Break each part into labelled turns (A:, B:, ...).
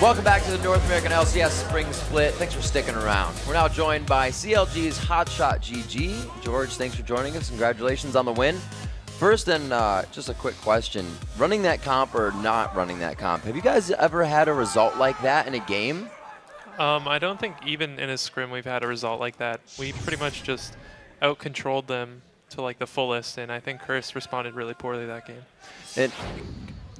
A: Welcome back to the North American LCS Spring Split. Thanks for sticking around. We're now joined by CLG's Hotshot GG. George, thanks for joining us. Congratulations on the win. First, and just a quick question. Running that comp or not running that comp, have you guys ever had a result like that in a game?
B: I don't think even in a scrim we've had a result like that. We pretty much just out-controlled them to like the fullest, and I think Curse responded really poorly that game.
A: And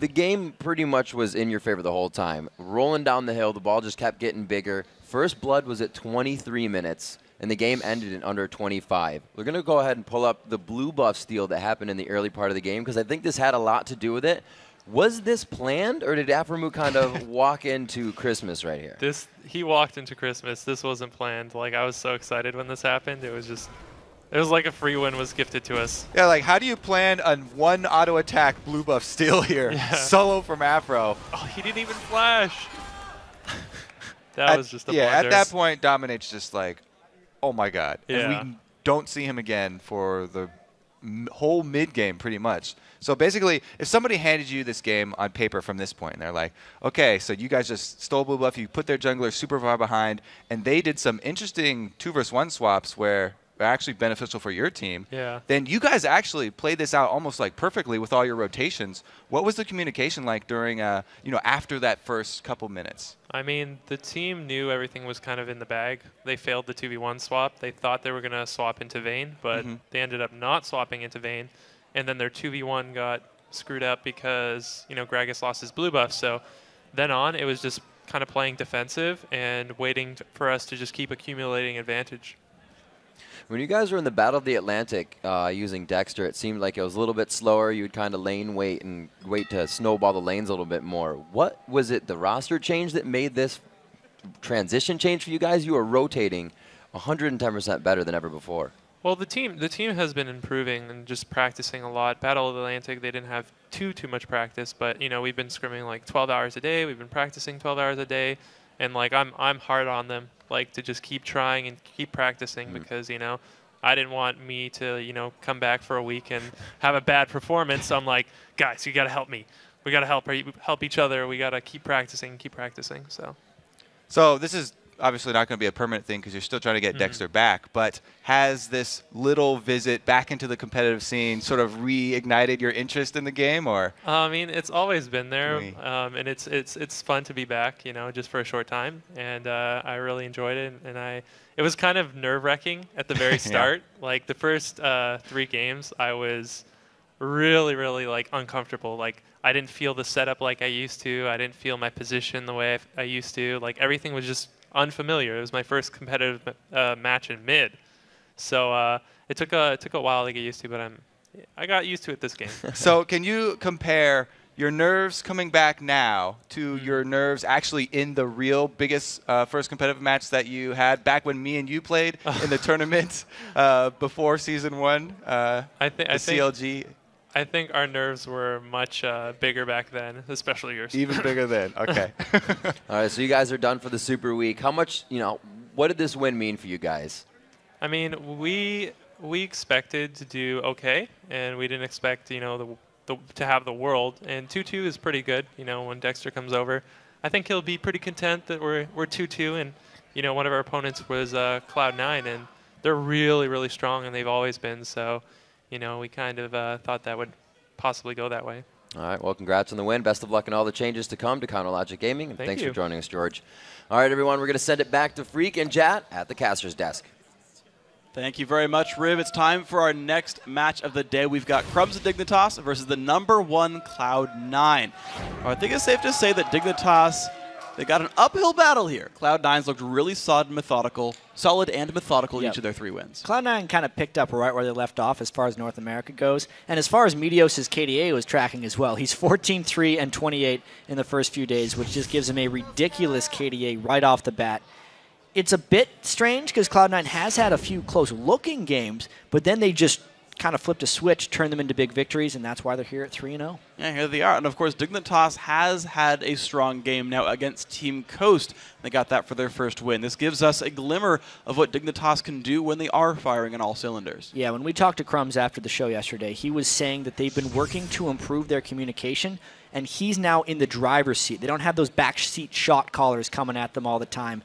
A: the game pretty much was in your favor the whole time. Rolling down the hill, the ball just kept getting bigger. First blood was at 23 minutes, and the game ended in under 25. We're going to go ahead and pull up the blue buff steal that happened in the early part of the game, because I think this had a lot to do with it. Was this planned, or did Aframu kind of walk into Christmas right here?
B: He walked into Christmas. This wasn't planned. Like, I was so excited when this happened. It was like a free win was gifted to us.
C: Yeah, like how do you plan on one auto attack blue buff steal here?
B: Yeah.
C: Solo from Afro.
B: Oh, he didn't even flash. That was just a blunder.
C: At that point, Dominate's just like, oh my god.
B: Yeah.
C: And we don't see him again for the whole mid game pretty much. So basically, if somebody handed you this game on paper from this point, and they're like, okay, so you guys just stole blue buff, you put their jungler super far behind, and they did some interesting 2-versus-1 swaps where they're actually beneficial for your team,
B: yeah,
C: then you guys actually played this out almost like perfectly with all your rotations. What was the communication like during, after that first couple minutes?
B: I mean, the team knew everything was kind of in the bag. They failed the 2v1 swap. They thought they were going to swap into Vayne, but they ended up not swapping into Vayne. And then their 2v1 got screwed up because, Gragas lost his blue buff. So then on, it was just kind of playing defensive and waiting for us to just keep accumulating advantage.
A: When you guys were in the Battle of the Atlantic using Dexter, it seemed like it was a little bit slower. You would kind of lane wait and wait to snowball the lanes a little bit more. What was it, the roster change that made this transition change for you guys? You were rotating 110% better than ever before.
B: Well, the team has been improving and just practicing a lot. Battle of the Atlantic, they didn't have too much practice, but we've been scrimming like 12 hours a day. We've been practicing 12 hours a day, and like I'm hard on them, like to just keep trying and keep practicing because I didn't want me to come back for a week and have a bad performance. So I'm like, guys, you got to help me. We got to help each other. We got to keep practicing.
C: So this is obviously not going to be a permanent thing because you're still trying to get Dexter back, but has this little visit back into the competitive scene sort of reignited your interest in the game, or?
B: I mean, it's always been there, and it's fun to be back, just for a short time, and I really enjoyed it, and it was kind of nerve-wracking at the very start. Yeah. Like the first 3 games, I was really like uncomfortable. Like I didn't feel the setup like I used to. I didn't feel my position the way I used to. Like everything was just unfamiliar. It was my first competitive match in mid, so it took a while to get used to, but I got used to it this game.
C: So can you compare your nerves coming back now to your nerves actually in the real biggest first competitive match that you had back when me and you played in the tournament before season 1? CLG.
B: I think our nerves were much bigger back then, especially yours.
C: Even bigger then. Okay.
A: All right, so you guys are done for the Super Week. How much, what did this win mean for you guys?
B: I mean, we expected to do okay, and we didn't expect, to have the world. And 2-2 is pretty good, when Dexter comes over. I think he'll be pretty content that we're 2-2, and, one of our opponents was Cloud9, and they're really strong, and they've always been, so we kind of thought that would possibly go that way.
A: All right, well, congrats on the win. Best of luck in all the changes to come to Counterlogic Gaming. And thanks for joining us, George. All right, everyone, we're going to send it back to Freak and Jat at the caster's desk.
D: Thank you very much, Riv. It's time for our next match of the day. We've got Crumbs and Dignitas versus the #1 Cloud9. I think it's safe to say that Dignitas, they got an uphill battle here. Cloud9's looked really solid and methodical in each of their 3 wins.
E: Cloud9 kind of picked up right where they left off as far as North America goes. And as far as Meteos' KDA was tracking as well. He's 14-3 and 28 in the first few days, which just gives him a ridiculous KDA right off the bat. It's a bit strange because Cloud9 has had a few close-looking games, but then they just kind of flipped a switch, turned them into big victories, and that's why they're here at 3-0.
D: Yeah, here they are. And, of course, Dignitas has had a strong game now against Team Coast. They got that for their first win. This gives us a glimmer of what Dignitas can do when they are firing on all cylinders.
E: Yeah, when we talked to Crumbs after the show yesterday, he was saying that they've been working to improve their communication, and he's now in the driver's seat. They don't have those backseat shot callers coming at them all the time.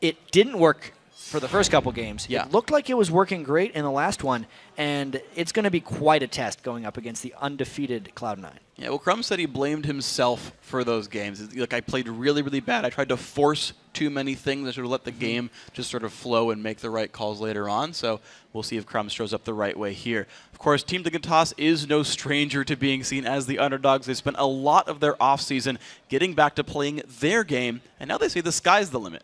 E: It didn't work for the first couple games.
D: Yeah.
E: It looked like it was working great in the last one, and it's going to be quite a test going up against the undefeated Cloud9.
D: Yeah, well, Crumbs said he blamed himself for those games. Like, I played really, really bad. I tried to force too many things. I should have let the game just sort of flow and make the right calls later on. So we'll see if Crumbs shows up the right way here. Of course, Team Dignitas is no stranger to being seen as the underdogs. They spent a lot of their offseason getting back to playing their game, and now they say the sky's the limit.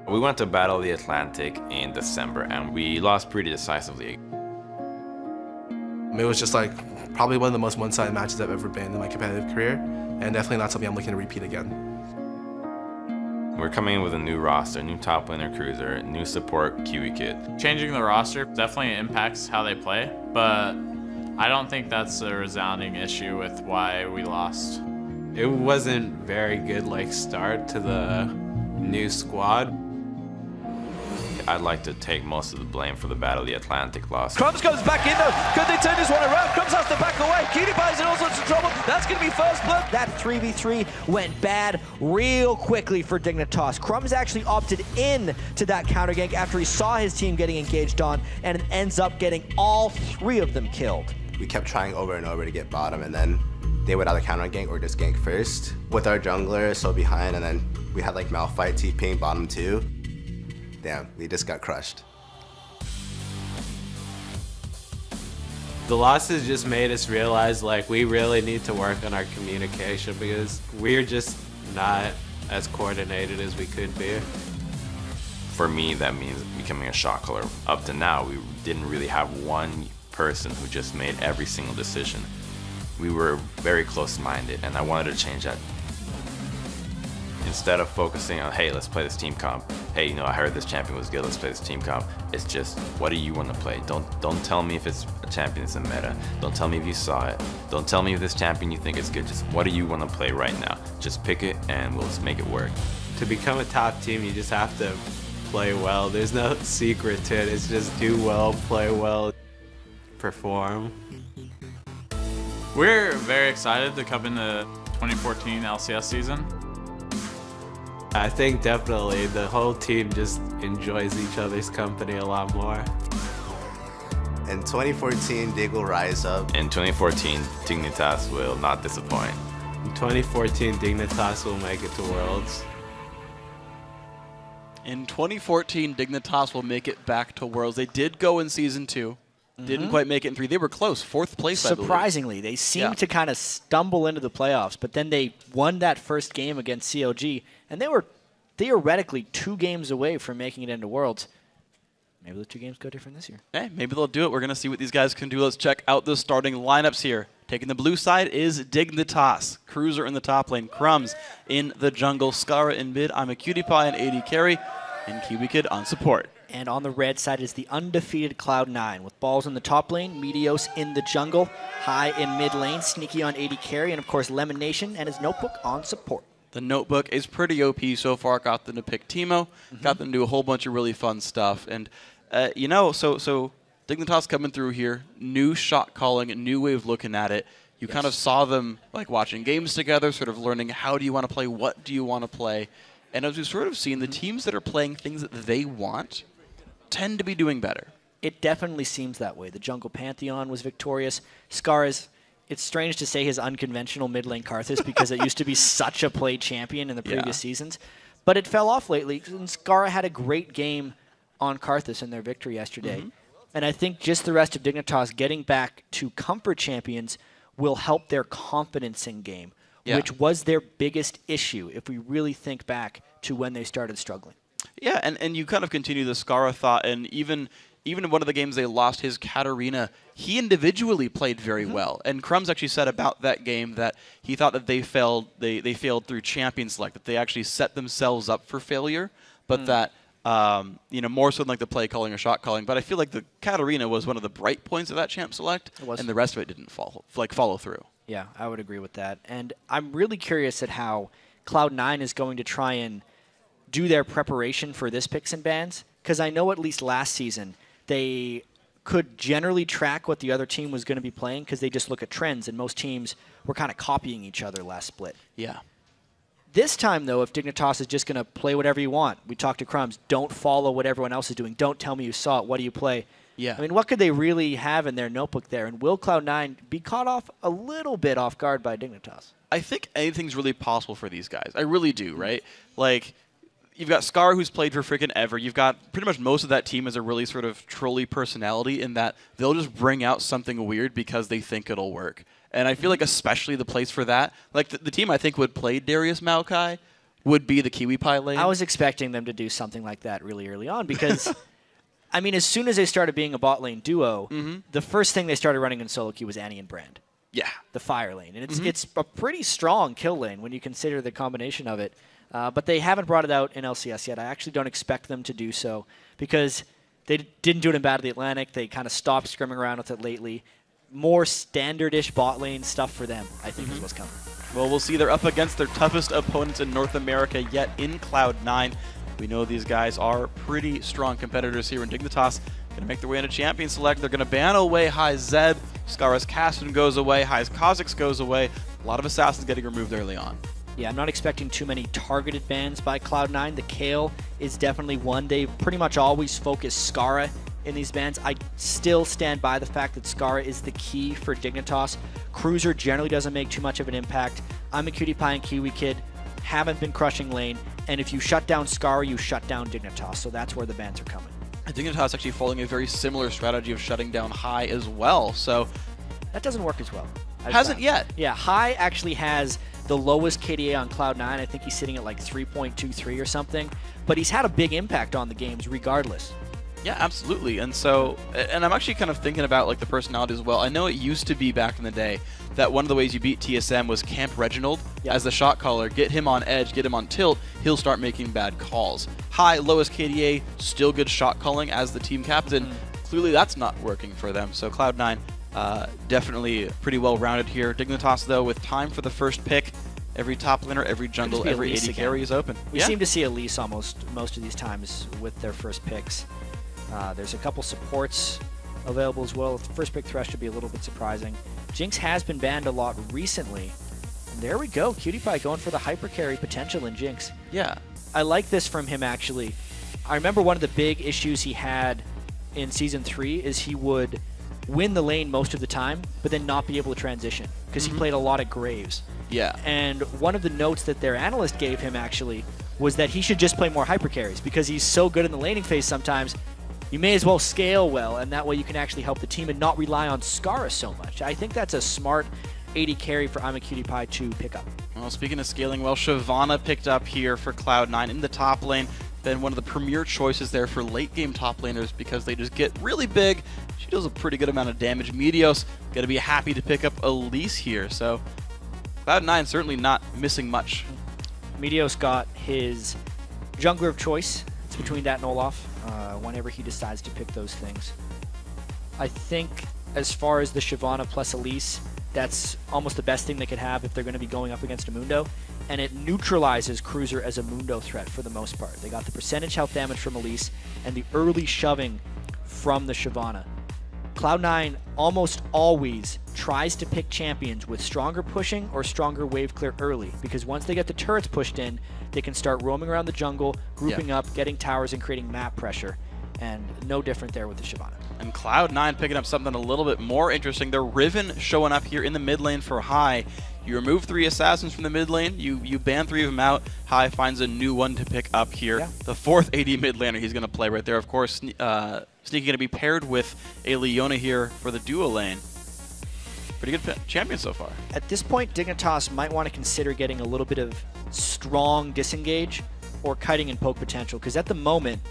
F: We went to Battle of the Atlantic in December, and we lost pretty decisively.
G: It was just like probably one of the most one-sided matches I've ever been in my competitive career, and definitely not something I'm looking to repeat again.
F: We're coming in with a new roster, new top laner cruiser, new support Kiwi kid.
H: Changing the roster definitely impacts how they play, but I don't think that's a resounding issue with why we lost.
I: It wasn't very good start to the new squad.
F: I'd like to take most of the blame for the Battle of the Atlantic loss.
J: Crumbs goes back in though. Could they turn this one around? Crumbs has to back away. PewDiePie's in all sorts of trouble. That's going to be first blood.
K: That 3v3 went bad real quickly for Dignitas. Crumbs actually opted in to that counter gank after he saw his team getting engaged on, and it ends up getting all 3 of them killed.
L: We kept trying over and over to get bottom, and then they would either counter gank or just gank first. With our jungler so behind, and then we had Malphite TPing bottom 2. Damn, we just got crushed.
I: The losses just made us realize we really need to work on our communication because we're just not as coordinated as we could be.
F: For me, that means becoming a shot caller. Up to now, we didn't really have one person who just made every single decision. We were very close-minded, and I wanted to change that. Instead of focusing on, hey, let's play this team comp. Hey, I heard this champion was good, let's play this team comp. It's just, what do you want to play? Don't tell me if it's a champion that's in meta. Don't tell me if you saw it. Don't tell me if this champion you think is good. Just, what do you want to play right now? Just pick it, and we'll just make it work.
I: To become a top team, you just have to play well. There's no secret to it. It's just do well, play well, perform.
H: We're very excited to come into 2014 LCS season.
I: I think definitely the whole team just enjoys each other's company a lot more.
L: In 2014, Dig will rise up.
F: In 2014, Dignitas will not disappoint.
I: In 2014, Dignitas will make it to Worlds.
D: In 2014, Dignitas will make it back to Worlds. They did go in Season 2. Didn't quite make it in 3. They were close, 4th place, I believe.
E: Surprisingly, they seemed to kind of stumble into the playoffs, but then they won that first game against CLG, and they were theoretically 2 games away from making it into Worlds. Maybe the 2 games go different this year.
D: Hey, maybe they'll do it. We're going to see what these guys can do. Let's check out the starting lineups here. Taking the blue side is Dignitas. Cruiser in the top lane. Crumbs in the jungle. Skara in mid. I'm a PewDiePie and AD carry. And Kiwi Kid on support.
E: And on the red side is the undefeated Cloud9 with Balls in the top lane, Meteos in the jungle, High in mid lane, Sneaky on AD carry, and of course Lemon Nation and his Notebook on support.
D: The Notebook is pretty OP so far. Got them to pick Teemo, got them to do a whole bunch of really fun stuff. And, so Dignitas coming through here, new shot calling, a new way of looking at it. You kind of saw them watching games together, sort of learning how do you want to play, what do you want to play. And as we've sort of seen, the teams that are playing things that they want tend to be doing better.
E: It definitely seems that way. The Jungle Pantheon was victorious. Scar's, it's strange to say his unconventional mid lane Karthus because it used to be such a played champion in the previous seasons. But it fell off lately, and Skara had a great game on Karthus in their victory yesterday. And I think just the rest of Dignitas getting back to comfort champions will help their confidence in game, which was their biggest issue if we really think back to when they started struggling.
D: Yeah, and you kind of continue the Skara thought, and even in one of the games they lost, his Katarina, he individually played very well. And Crumbs actually said about that game that he thought that they failed through champion select, that they actually set themselves up for failure, but that more so than like the play calling or shot calling. But I feel like the Katarina was one of the bright points of that champ select, and the rest of it didn't follow through.
E: Yeah, I would agree with that. And I'm really curious at how Cloud9 is going to try and do their preparation for this picks and bans, because I know at least last season they could generally track what the other team was going to be playing because they just look at trends, and most teams were kind of copying each other last split.
D: Yeah.
E: This time, though, if Dignitas is just going to play whatever you want, we talked to Crumbs, don't follow what everyone else is doing. Don't tell me you saw it. What do you play?
D: Yeah.
E: I mean, what could they really have in their notebook there? And will Cloud9 be caught off a little bit off guard by Dignitas?
D: I think anything's really possible for these guys. I really do, right? Like, you've got Scar, who's played for freaking ever. You've got pretty much most of that team as a really sort of trolly personality in that they'll just bring out something weird because they think it'll work. And I feel like especially the place for that, like the team I think would play Darius Maokai would be the Kiwi Pie lane.
E: I was expecting them to do something like that really early on because, I mean, as soon as they started being a bot lane duo, the first thing they started running in solo queue was Annie and Brand.
D: Yeah.
E: The fire lane. And it's a pretty strong kill lane when you consider the combination of it. But they haven't brought it out in LCS yet. I actually don't expect them to do so because they didn't do it in Battle of the Atlantic. They kind of stopped scrimming around with it lately. More standard-ish bot lane stuff for them, I think, is what's coming.
D: Well, we'll see. They're up against their toughest opponents in North America yet in Cloud9. We know these guys are pretty strong competitors here in Dignitas. Going to make their way into Champion Select. They're going to ban away High Zeb. Skara's Caston goes away. High's Kha'Zix goes away. A lot of Assassins getting removed early on.
E: Yeah, I'm not expecting too many targeted bans by Cloud9. The Kayle is definitely one. They pretty much always focus Skara in these bans. I still stand by the fact that Skara is the key for Dignitas. Cruiser generally doesn't make too much of an impact. I'm a Cutie Pie and Kiwi Kid. Haven't been crushing lane. And if you shut down Skara, you shut down Dignitas. So that's where the bans are coming.
D: Dignitas actually following a very similar strategy of shutting down High as well. So
E: that doesn't work as well.
D: Hasn't yet.
E: Yeah, High actually has the lowest KDA on Cloud9. I think he's sitting at like 3.23 or something. But he's had a big impact on the games regardless.
D: Yeah, absolutely. And so, and I'm actually kind of thinking about like the personality as well. I know it used to be back in the day that one of the ways you beat TSM was camp Reginald as the shot caller, get him on edge, get him on tilt, he'll start making bad calls. High, lowest KDA, still good shot calling as the team captain. Clearly that's not working for them. So Cloud9 definitely pretty well rounded here. Dignitas though, with time for the first pick, every top laner, every jungle, every AD carry is open.
E: We seem to see Elise almost most of these times with their first picks. There's a couple supports available as well. The first pick Thresh should be a little bit surprising. Jinx has been banned a lot recently. And there we go. Cutie Pie going for the hyper carry potential in Jinx.
D: Yeah.
E: I like this from him, actually. I remember one of the big issues he had in Season 3 is he would win the lane most of the time, but then not be able to transition because he played a lot of Graves.
D: Yeah.
E: And one of the notes that their analyst gave him, actually, was that he should just play more hyper carries because he's so good in the laning phase sometimes. You may as well scale well, and that way you can actually help the team and not rely on Skara so much. I think that's a smart AD carry for I'm a Cutie Pie to pick up.
D: Well, speaking of scaling well, Shyvana picked up here for Cloud9 in the top lane. Been one of the premier choices there for late game top laners because they just get really big. She does a pretty good amount of damage. Meteos going to be happy to pick up Elise here. So Cloud9 certainly not missing much.
E: Meteos got his jungler of choice. It's between that and Olaf. Whenever he decides to pick those things. I think as far as the Shyvana plus Elise, that's almost the best thing they could have if they're going to be going up against a Mundo, and it neutralizes Cruiser as a Mundo threat for the most part. They got the percentage health damage from Elise and the early shoving from the Shyvana. Cloud9 almost always tries to pick champions with stronger pushing or stronger wave clear early, because once they get the turrets pushed in, they can start roaming around the jungle, grouping up, getting towers, and creating map pressure. And no different there with the Shyvana.
D: And Cloud9 picking up something a little bit more interesting. They're Riven showing up here in the mid lane for High. You remove 3 Assassins from the mid lane, you ban 3 of them out. High finds a new one to pick up here. Yeah. The 4th AD mid laner he's going to play right there. Of course, Sneaky going to be paired with a Leona here for the duo lane. Pretty good champion so far.
E: At this point, Dignitas might want to consider getting a little bit of strong disengage or kiting and poke potential, because at the moment,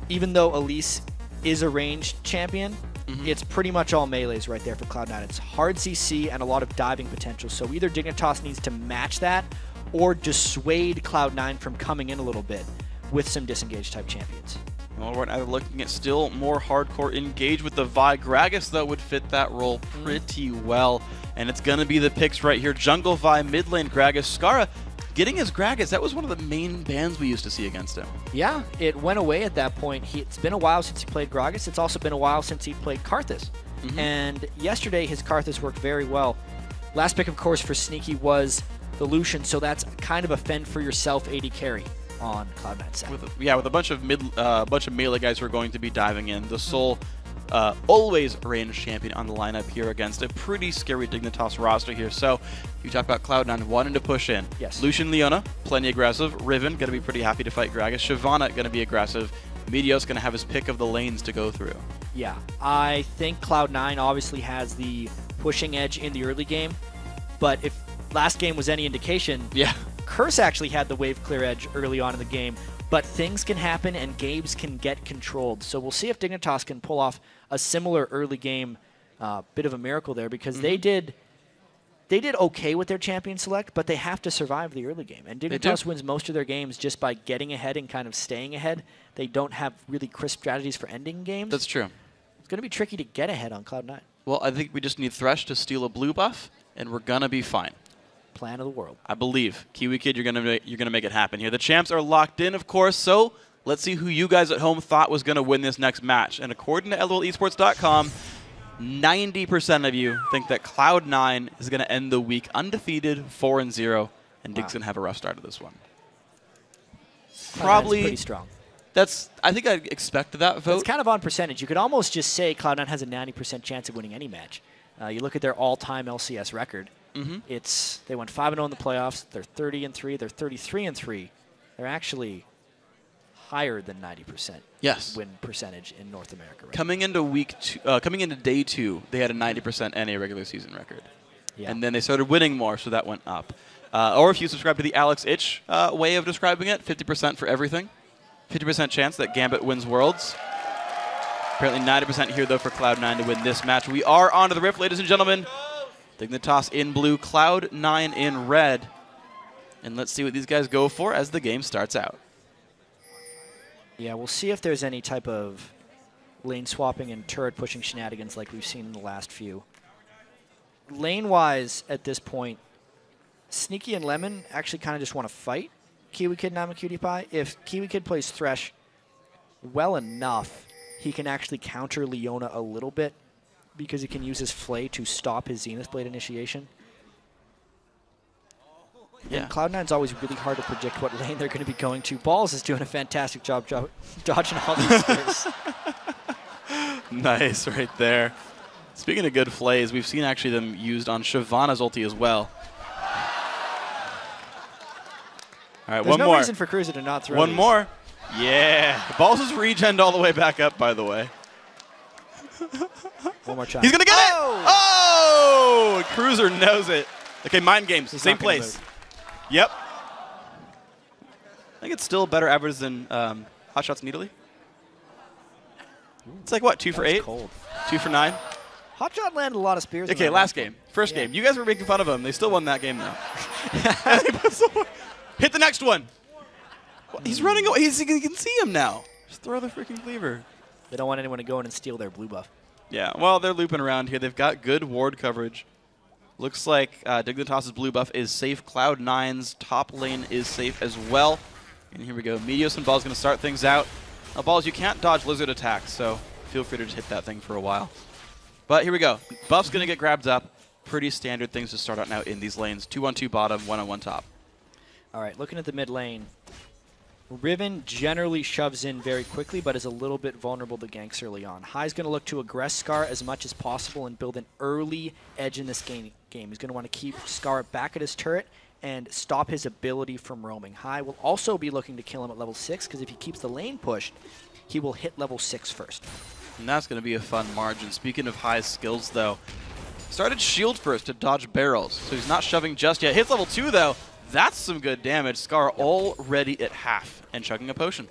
E: even though Elise is a ranged champion, it's pretty much all melees right there for Cloud9. It's hard CC and a lot of diving potential, so either Dignitas needs to match that or dissuade Cloud9 from coming in a little bit. with some disengaged type champions.
D: Well, we're now looking at still more hardcore engage with the Vi. Gragas, though, would fit that role pretty well. And it's going to be the picks right here. Jungle Vi, mid lane Gragas. Skara getting his Gragas, that was one of the main bans we used to see against him.
E: Yeah, it went away at that point. It's been a while since he played Gragas. It's also been a while since he played Karthus. And yesterday, his Karthus worked very well. Last pick, of course, for Sneaky was the Lucian, so that's kind of a fend for yourself AD carry on Cloud9 set.
D: With a bunch of melee guys who are going to be diving in. The sole always ranged champion on the lineup here against a pretty scary Dignitas roster here. So you talk about Cloud9 wanting to push in.
E: Yes.
D: Lucian, Leona, plenty aggressive. Riven going to be pretty happy to fight Gragas. Shyvana going to be aggressive. Meteos going to have his pick of the lanes to go through.
E: Yeah, I think Cloud9 obviously has the pushing edge in the early game, but if last game was any indication, Curse actually had the wave clear edge early on in the game, but things can happen and games can get controlled. So we'll see if Dignitas can pull off a similar early game bit of a miracle there, because they did okay with their champion select, but they have to survive the early game. And Dignitas wins most of their games just by getting ahead and kind of staying ahead. They don't have really crisp strategies for ending games.
D: That's true.
E: It's going to be tricky to get ahead on Cloud9.
D: Well, I think we just need Thresh to steal a blue buff, and we're going to be fine.
E: Plan of the world.
D: I believe. Kiwi Kid, you're gonna make it happen here. The champs are locked in, of course, so let's see who you guys at home thought was going to win this next match. And according to LOLesports.com, 90% of you think that Cloud9 is going to end the week undefeated, 4-0, and Dig's going to have a rough start of this one. Probably
E: pretty strong.
D: I think I expected that vote.
E: It's kind of on percentage. You could almost just say Cloud9 has a 90% chance of winning any match. You look at their all-time LCS record. They went 5-0 in the playoffs. They're 30-3. They're 33-3. They're actually higher than 90% win percentage in North America. Right
D: coming into day 2, they had a 90% NA regular season record, and then they started winning more, so that went up. Or if you subscribe to the Alex Itch way of describing it, 50% for everything, 50% chance that Gambit wins Worlds. Apparently 90% here though for Cloud9 to win this match. We are on to the Rift, ladies and gentlemen. Dignitas in blue, Cloud9 in red. And let's see what these guys go for as the game starts out.
E: Yeah, we'll see if there's any type of lane swapping and turret pushing shenanigans like we've seen in the last few. Lane-wise, at this point, Sneaky and Lemon actually kind of just want to fight Kiwi Kid and AmaCutiePie. If Kiwi Kid plays Thresh well enough, he can actually counter Leona a little bit, because he can use his Flay to stop his Zenith Blade initiation. And Cloud9's always really hard to predict what lane they're going to be going to. Balls is doing a fantastic job dodging all these spears.
D: Nice, right there. Speaking of good Flays, we've seen actually them used on Shyvana's ulti as well. All right,
E: There's no reason for Cruiser to not throw
D: one
E: these.
D: more. Yeah. Balls is regened all the way back up, by the way.
E: One more shot.
D: He's going to get it! Oh! Cruiser knows it. Okay, mind games. Same place. Yep. I think it's still a better average than Hot Shots in Italy. It's like, what, 2 for 8?
E: Cold.
D: 2 for 9?
E: Hot Shot landed a lot of spears.
D: Okay, last game. First game. You guys were making fun of them. They still won that game, though. Hit the next one. He's running away. You can see him now. Just throw the freaking cleaver.
E: They don't want anyone to go in and steal their blue buff.
D: Yeah, well, they're looping around here. They've got good ward coverage. Looks like Dignitas' blue buff is safe. Cloud9's top lane is safe as well. And here we go. Meteos and Ball's going to start things out. Now, Balls, you can't dodge lizard attacks, so feel free to just hit that thing for a while. But here we go. Buff's going to get grabbed up. Pretty standard things to start out now in these lanes. 2-on-2 bottom, 1-on-1 top.
E: All right, looking at the mid lane, Riven generally shoves in very quickly, but is a little bit vulnerable to ganks early on. High's going to look to aggress Scar as much as possible and build an early edge in this game. He's going to want to keep Scar back at his turret and stop his ability from roaming. High will also be looking to kill him at level 6, because if he keeps the lane pushed, he will hit level 6 first.
D: And that's going to be a fun margin. Speaking of High's skills, though, started shield first to dodge barrels, so he's not shoving just yet. Hits level 2, though. That's some good damage. Scar already at half and chugging a potion.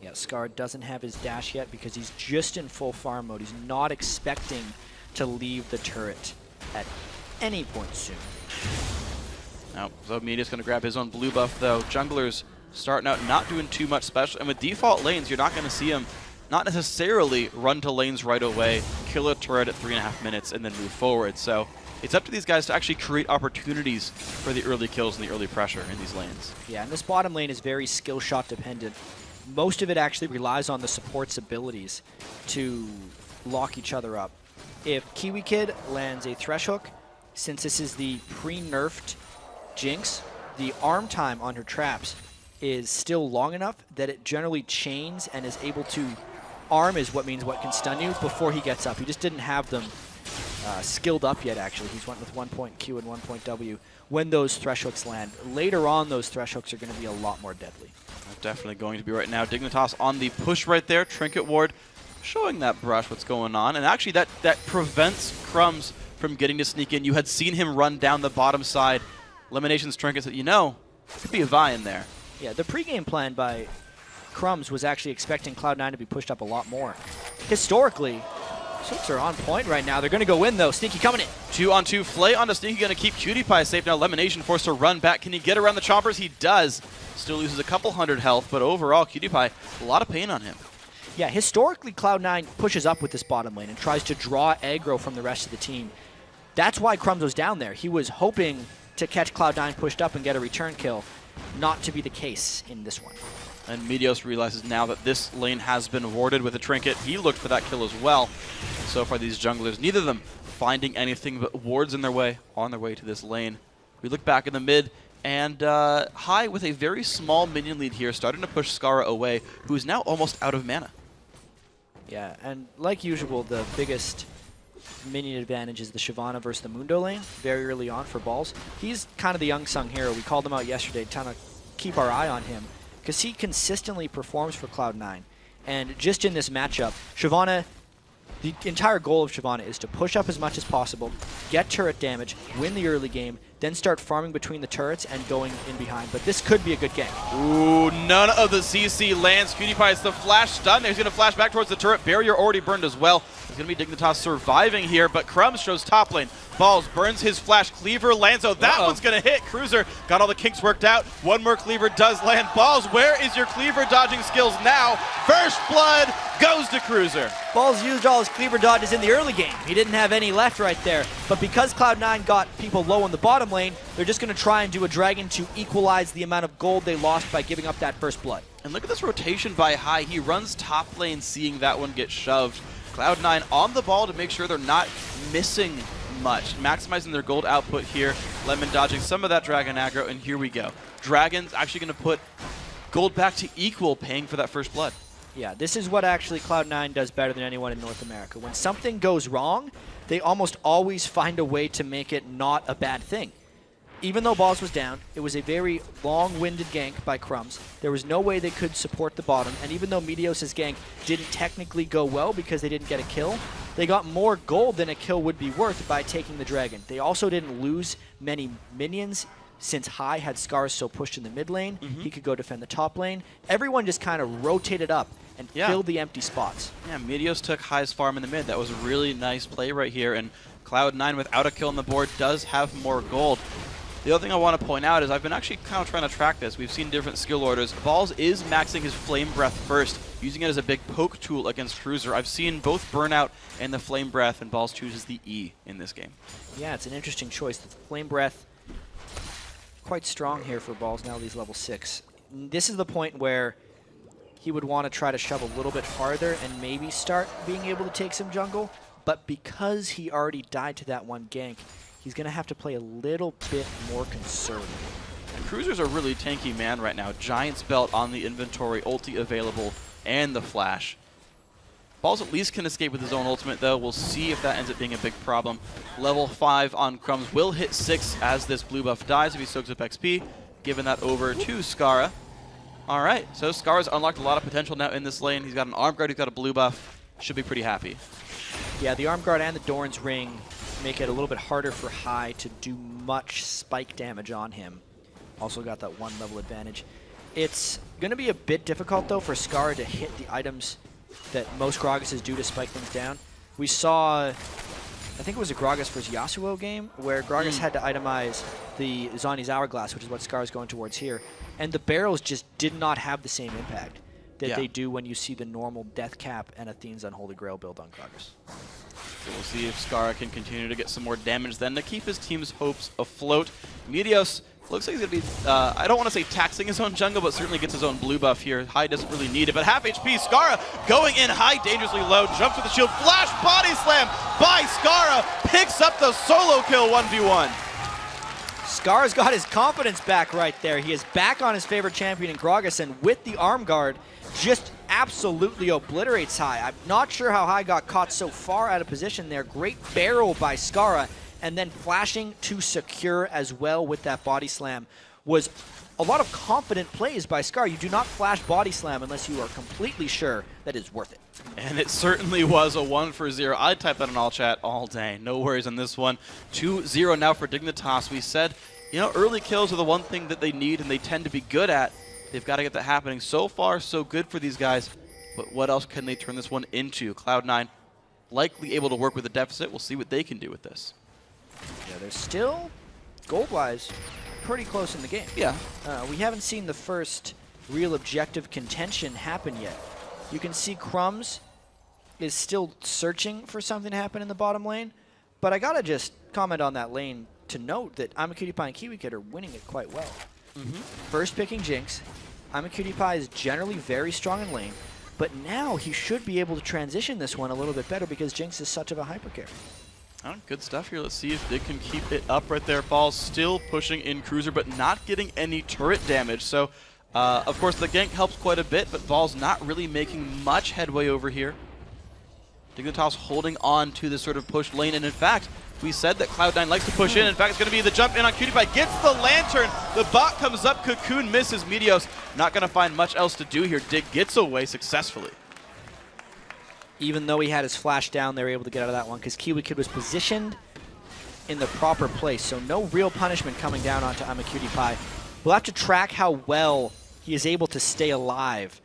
E: Yeah, Scar doesn't have his dash yet because he's just in full farm mode. He's not expecting to leave the turret at any point soon.
D: Now, Meteos going to grab his own blue buff, though. Junglers starting out not doing too much special. And with default lanes, you're not going to see him not necessarily run to lanes right away, kill a turret at 3.5 minutes, and then move forward. So it's up to these guys to actually create opportunities for the early kills and the early pressure in these lanes.
E: Yeah, and this bottom lane is very skill shot dependent. Most of it actually relies on the support's abilities to lock each other up. If Kiwi Kid lands a Thresh Hook, since this is the pre-nerfed Jinx, the arm time on her traps is still long enough that it generally chains and is able to arm is what can stun you before he gets up. He just didn't have them skilled up yet, actually. He's went with 1 point Q and 1 point W when those Thresh Hooks land. Later on, those Thresh Hooks are going to be a lot more deadly.
D: Definitely going to be right now. Dignitas on the push right there. Trinket Ward showing that brush what's going on. And actually that prevents Crumbs from getting to sneak in. You had seen him run down the bottom side. Eliminations Trinkets that could be a Vi in there.
E: Yeah, the pregame plan by Crumbs was actually expecting Cloud9 to be pushed up a lot more. Historically, Sooks are on point right now. They're going to go in, though. Sneaky coming in.
D: 2-on-2. Flay onto Sneaky, going to keep Cutie Pie safe. Now Elimination forced to run back. Can he get around the choppers? He does. Still loses a couple hundred health, but overall, Cutie Pie, a lot of pain on him.
E: Yeah, historically, Cloud9 pushes up with this bottom lane and tries to draw aggro from the rest of the team. That's why Crumbs was down there. He was hoping to catch Cloud9 pushed up and get a return kill. Not to be the case in this one.
D: And Meteos realizes now that this lane has been warded with a Trinket. He looked for that kill as well. And so far, these junglers, neither of them finding anything but wards on their way to this lane. We look back in the mid, and High with a very small minion lead here, starting to push Skara away, who is now almost out of mana.
E: Yeah, and like usual, the biggest minion advantage is the Shyvana versus the Mundo lane very early on for Balls. He's kind of the unsung hero. We called him out yesterday, trying to keep our eye on him because he consistently performs for Cloud9. And just in this matchup, Shyvana, the entire goal of Shyvana is to push up as much as possible, get turret damage, win the early game, then start farming between the turrets and going in behind. But this could be a good game.
D: Ooh, none of the CC lands. Cutie Pie is the flash stun. He's going to flash back towards the turret. Barrier already burned as well. It's going to be Dignitas surviving here, but Crumbs shows top lane. Balls burns his flash. Cleaver lands. Oh, that one's going to hit. Cruiser got all the kinks worked out. One more Cleaver does land. Balls, where is your Cleaver dodging skills now? First blood goes to Cruiser.
E: Balls used all his Cleaver dodges in the early game. He didn't have any left right there. But because Cloud9 got people low in the bottom lane, they're just going to try and do a dragon to equalize the amount of gold they lost by giving up that first blood.
D: And look at this rotation by High. He runs top lane, seeing that one get shoved. Cloud9 on the ball to make sure they're not missing much. Maximizing their gold output here. Lemon dodging some of that dragon aggro, and here we go. Dragon's actually going to put gold back to equal, paying for that first blood.
E: Yeah, this is what actually Cloud9 does better than anyone in North America. When something goes wrong, they almost always find a way to make it not a bad thing. Even though Balls was down, it was a very long-winded gank by Crumbs. There was no way they could support the bottom, and even though Meteos' gank didn't technically go well because they didn't get a kill, they got more gold than a kill would be worth by taking the dragon. They also didn't lose many minions since High had Scars so pushed in the mid lane. He could go defend the top lane. Everyone just kind of rotated up and filled the empty spots.
D: Yeah, Meteos took High's farm in the mid. That was a really nice play right here, and Cloud9 without a kill on the board does have more gold. The other thing I want to point out is I've been actually kind of trying to track this. We've seen different skill orders. Balls is maxing his Flame Breath first, using it as a big poke tool against Cruiser. I've seen both Burnout and the Flame Breath, and Balls chooses the E in this game.
E: Yeah, it's an interesting choice. The Flame Breath, quite strong here for Balls now that he's level 6. This is the point where he would want to try to shove a little bit farther and maybe start being able to take some jungle, but because he already died to that one gank, he's going to have to play a little bit more conservative.
D: And Cruiser's a really tanky man right now. Giant's Belt on the inventory, ulti available, and the flash. Balls at least can escape with his own ultimate, though. We'll see if that ends up being a big problem. Level 5 on Crumbs will hit 6 as this blue buff dies if he soaks up XP, giving that over to Skara. All right, so Skara's unlocked a lot of potential now in this lane. He's got an arm guard, he's got a blue buff. Should be pretty happy.
E: Yeah, the arm guard and the Doran's ring make it a little bit harder for High to do much spike damage on him. Also got that 1 level advantage. It's going to be a bit difficult, though, for Skara to hit the items that most Gragas's do to spike things down. We saw I think it was a Gragas versus Yasuo game where Gragas had to itemize the Zani's Hourglass, which is what Scar's going towards here. And the barrels just did not have the same impact that they do when you see the normal Death Cap and Athene's Unholy Grail build on Gragas.
D: So we'll see if Scar can continue to get some more damage then to keep his team's hopes afloat. Meteos looks like he's going to be, I don't want to say taxing his own jungle, but certainly gets his own blue buff here. High doesn't really need it, but half HP, Skara going in high, dangerously low, jumps with the shield, flash body slam by Skara, picks up the solo kill 1v1.
E: Scar's got his confidence back right there. He is back on his favorite champion in Gragas, and with the arm guard, just absolutely obliterates High. I'm not sure how High got caught so far out of position there. Great barrel by Skara, and then flashing to secure as well with that body slam was a lot of confident plays by Scar. You do not flash body slam unless you are completely sure that it's worth it.
D: And it certainly was a 1-for-0. I'd type that in all chat all day. No worries on this one. 2-0 now for Dignitas. We said, you know, early kills are the one thing that they need and they tend to be good at. They've got to get that happening. So far, so good for these guys. But what else can they turn this one into? Cloud9 likely able to work with a deficit. We'll see what they can do with this.
E: Yeah, they're still, gold-wise, pretty close in the game.
D: Yeah.
E: We haven't seen the first real objective contention happen yet. You can see Crumbs is still searching for something to happen in the bottom lane, but I gotta just comment on that lane to note that I'mACutiePie and KiwiKid are winning it quite well. First picking Jinx. I'mACutiePie is generally very strong in lane, but now he should be able to transition this one a little bit better because Jinx is such of a hyper carry.
D: Oh, good stuff here. Let's see if they can keep it up right there. Ball's still pushing in Cruiser, but not getting any turret damage. So, of course, the gank helps quite a bit, but Ball's not really making much headway over here. Dignitas holding on to this sort of push lane, and in fact, we said that Cloud9 likes to push in. In fact, it's going to be the jump in on CutiePie. Gets the lantern. The bot comes up. Cocoon misses. Meteos not going to find much else to do here. Dig gets away successfully.
E: Even though he had his flash down, they were able to get out of that one because KiwiKid was positioned in the proper place. So no real punishment coming down onto I'mACutiePie. We'll have to track how well he is able to stay alive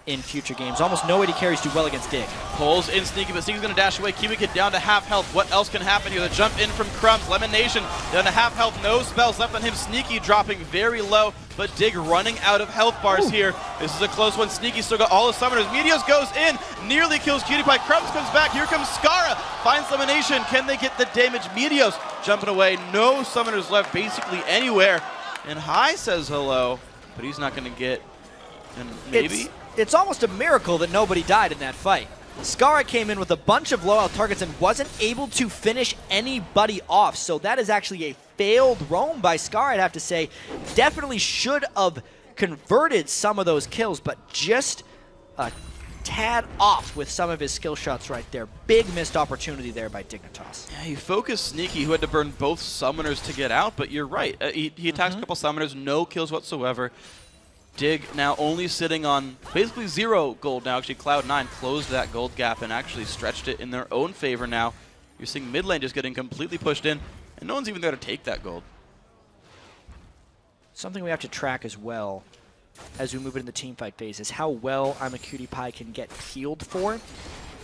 E: in future games. Almost no AD carries do well against Dig.
D: Pulls in Sneaky, but Sneaky's going to dash away. KiwiKid down to half health. What else can happen here? The jump in from Crumbs. Lemon Nation down to half health. No spells left on him. Sneaky dropping very low, but Dig running out of health bars here. This is a close one. Sneaky still got all his summoners. Meteos goes in, nearly kills CutiePie. Crumbs comes back. Here comes Skara. Finds Lemon Nation. Can they get the damage? Meteos jumping away. No summoners left basically anywhere. And High says hello, but he's not going to get, and maybe?
E: It's almost a miracle that nobody died in that fight. Skara came in with a bunch of low-out targets and wasn't able to finish anybody off. So that is actually a failed roam by Skara, I'd have to say. Definitely should have converted some of those kills, but just a tad off with some of his skill shots right there. Big missed opportunity there by Dignitas.
D: Yeah, he focused Sneaky, who had to burn both summoners to get out, but you're right. He attacks a couple summoners, no kills whatsoever. Dig now only sitting on basically 0 gold now. Actually, Cloud9 closed that gold gap and actually stretched it in their own favor now. You're seeing mid lane just getting completely pushed in, and no one's even there to take that gold.
E: Something we have to track as well as we move into the teamfight phase is how well I'mACutiePie can get healed for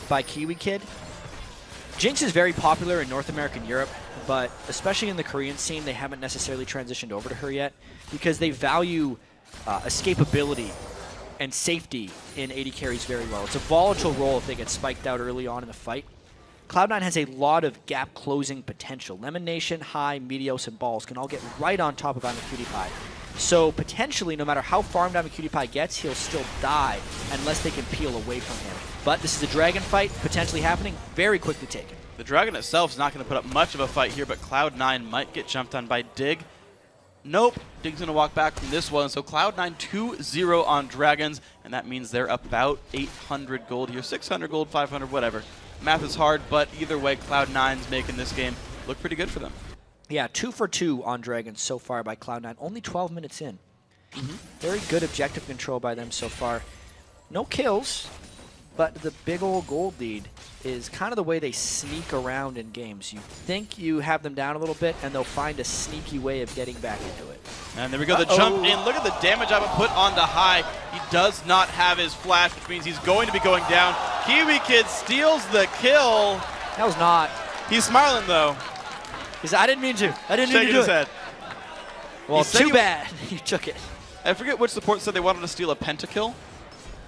E: by KiwiKid. Jinx is very popular in North America and Europe, but especially in the Korean scene, they haven't necessarily transitioned over to her yet because they value escapability and safety in AD carries very well. It's a volatile role if they get spiked out early on in the fight. Cloud9 has a lot of gap closing potential. Lemon Nation, High, Meteos, and Balls can all get right on top of I'mACutiePie. So potentially, no matter how farmed I'mACutiePie gets, he'll still die unless they can peel away from him. But this is a dragon fight potentially happening, very quickly taken.
D: The dragon itself is not going to put up much of a fight here, but Cloud9 might get jumped on by Dig. Nope, Dig's going to walk back from this one. So Cloud9 2-0 on Dragons, and that means they're about 800 gold here. 600 gold, 500, whatever. Math is hard, but either way, Cloud9's making this game look pretty good for them.
E: Yeah, 2 for 2 on Dragons so far by Cloud9. Only 12 minutes in. Very good objective control by them so far. No kills, but the big old gold lead is kind of the way they sneak around in games. You think you have them down a little bit, and they'll find a sneaky way of getting back into it.
D: And there we go, the jump in. Look at the damage I've put onto High. He does not have his flash, which means he's going to be going down. KiwiKid steals the kill.
E: That was not
D: He's smiling, though.
E: He's, I didn't mean to. I didn't mean
D: Shaking
E: to do
D: his
E: it.
D: head.
E: Well, too bad. You took it.
D: I forget which support said they wanted to steal a pentakill.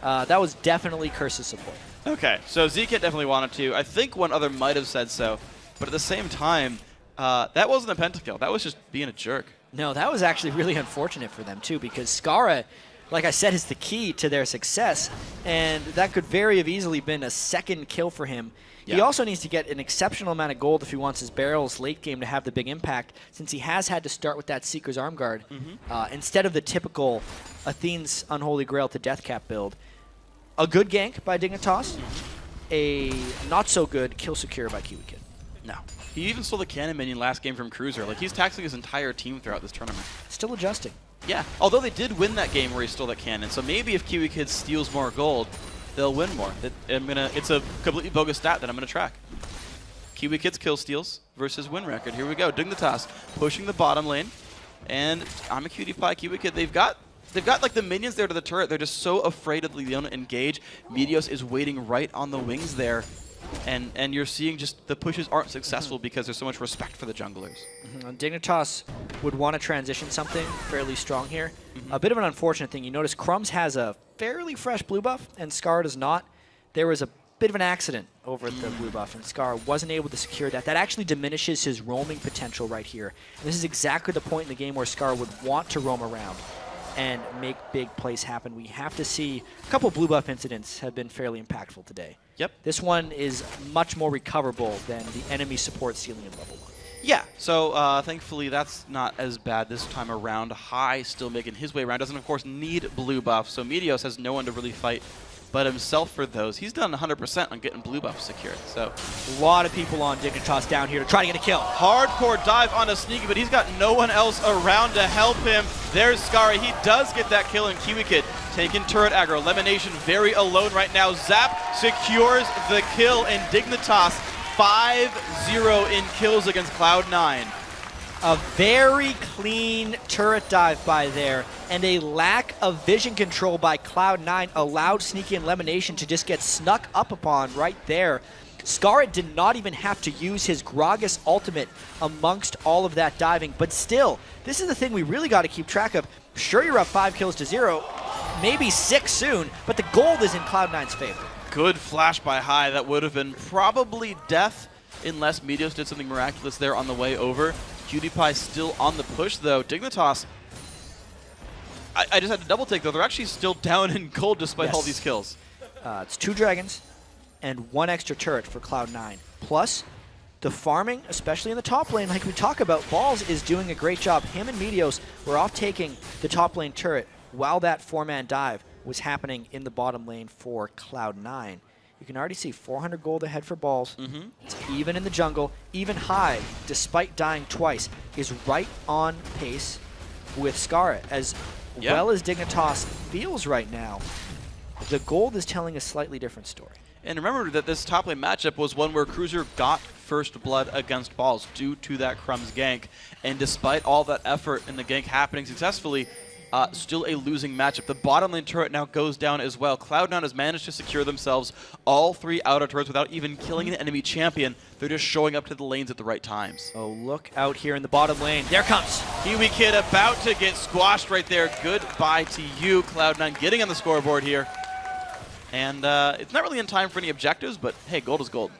E: That was definitely Curse's support.
D: Okay, so ZK definitely wanted to. I think one other might have said so. But at the same time, that wasn't a pentakill. That was just being a jerk.
E: No, that was actually really unfortunate for them, too, because Skara, like I said, is the key to their success, and that could very have easily been a second kill for him. Yeah. He also needs to get an exceptional amount of gold if he wants his barrels late game to have the big impact, since he has had to start with that Seeker's Arm Guard instead of the typical Athene's Unholy Grail to Deathcap build. A good gank by Dignitas, a not-so-good kill secure by Kiwi Kid.
D: No. He even stole the cannon minion last game from Cruiser. Like, he's taxing his entire team throughout this tournament.
E: Still adjusting.
D: Yeah, although they did win that game where he stole that cannon, so maybe if Kiwi Kid steals more gold, they'll win more. It's a completely bogus stat that I'm going to track. Kiwi Kid's kill steals versus win record. Here we go. Dignitas pushing the bottom lane, and I'm a cutie pie. Kiwi Kid, they've got like the minions there to the turret. They're just so afraid of Leona engage. Meteos is waiting right on the wings there. And you're seeing just the pushes aren't successful because there's so much respect for the junglers.
E: Dignitas would want to transition something fairly strong here. A bit of an unfortunate thing. You notice Crumbs has a fairly fresh blue buff, and Scar does not. There was a bit of an accident over at the blue buff, and Scar wasn't able to secure that. That actually diminishes his roaming potential right here. And this is exactly the point in the game where Scar would want to roam around and make big plays happen. We have to see a couple blue buff incidents have been fairly impactful today.
D: Yep.
E: This one is much more recoverable than the enemy support ceiling in level 1.
D: Yeah, so thankfully that's not as bad this time around. High still making his way around. Doesn't, of course, need blue buff, so Meteos has no one to really fight but himself for those. He's done 100% on getting blue buff secured. So
E: a lot of people on Dignitas down here to try to get a kill.
D: Hardcore dive on a Sneaky, but he's got no one else around to help him. There's Skari. He does get that kill in Kiwi Kid. Taking turret aggro. Elimination very alone right now. Zap secures the kill, and Dignitas 5-0 in kills against Cloud9.
E: A very clean turret dive by there, and a lack of vision control by Cloud9 allowed Sneaky and Elimination to just get snuck up upon right there. Scarlet did not even have to use his Gragas ultimate amongst all of that diving, but still, this is the thing we really got to keep track of. Sure, you're up 5 kills to 0, maybe 6 soon, but the gold is in Cloud9's favor.
D: Good flash by High. That would have been probably death unless Meteos did something miraculous there on the way over. Cutie Pie still on the push, though. Dignitas, I just had to double take, though. They're actually still down in gold despite all these kills.
E: It's 2 dragons and 1 extra turret for Cloud9. Plus, the farming, especially in the top lane, like we talk about, Balls is doing a great job. Him and Meteos were off taking the top lane turret while that 4-man dive was happening in the bottom lane for Cloud9. You can already see 400 gold ahead for Balls. It's even in the jungle. Even High, despite dying twice, is right on pace with Scarlet. As well as Dignitas feels right now, the gold is telling a slightly different story.
D: And remember that this top lane matchup was one where Cruiser got first blood against Balls due to that Crumbs gank. And despite all that effort and the gank happening successfully, still a losing matchup. The bottom lane turret now goes down as well. Cloud9 has managed to secure themselves all 3 outer turrets without even killing an enemy champion. They're just showing up to the lanes at the right times.
E: Oh, look out here in the bottom lane. There comes
D: Kiwi Kid about to get squashed right there. Goodbye to you, Cloud9 getting on the scoreboard here. And it's not really in time for any objectives, but hey, gold is gold.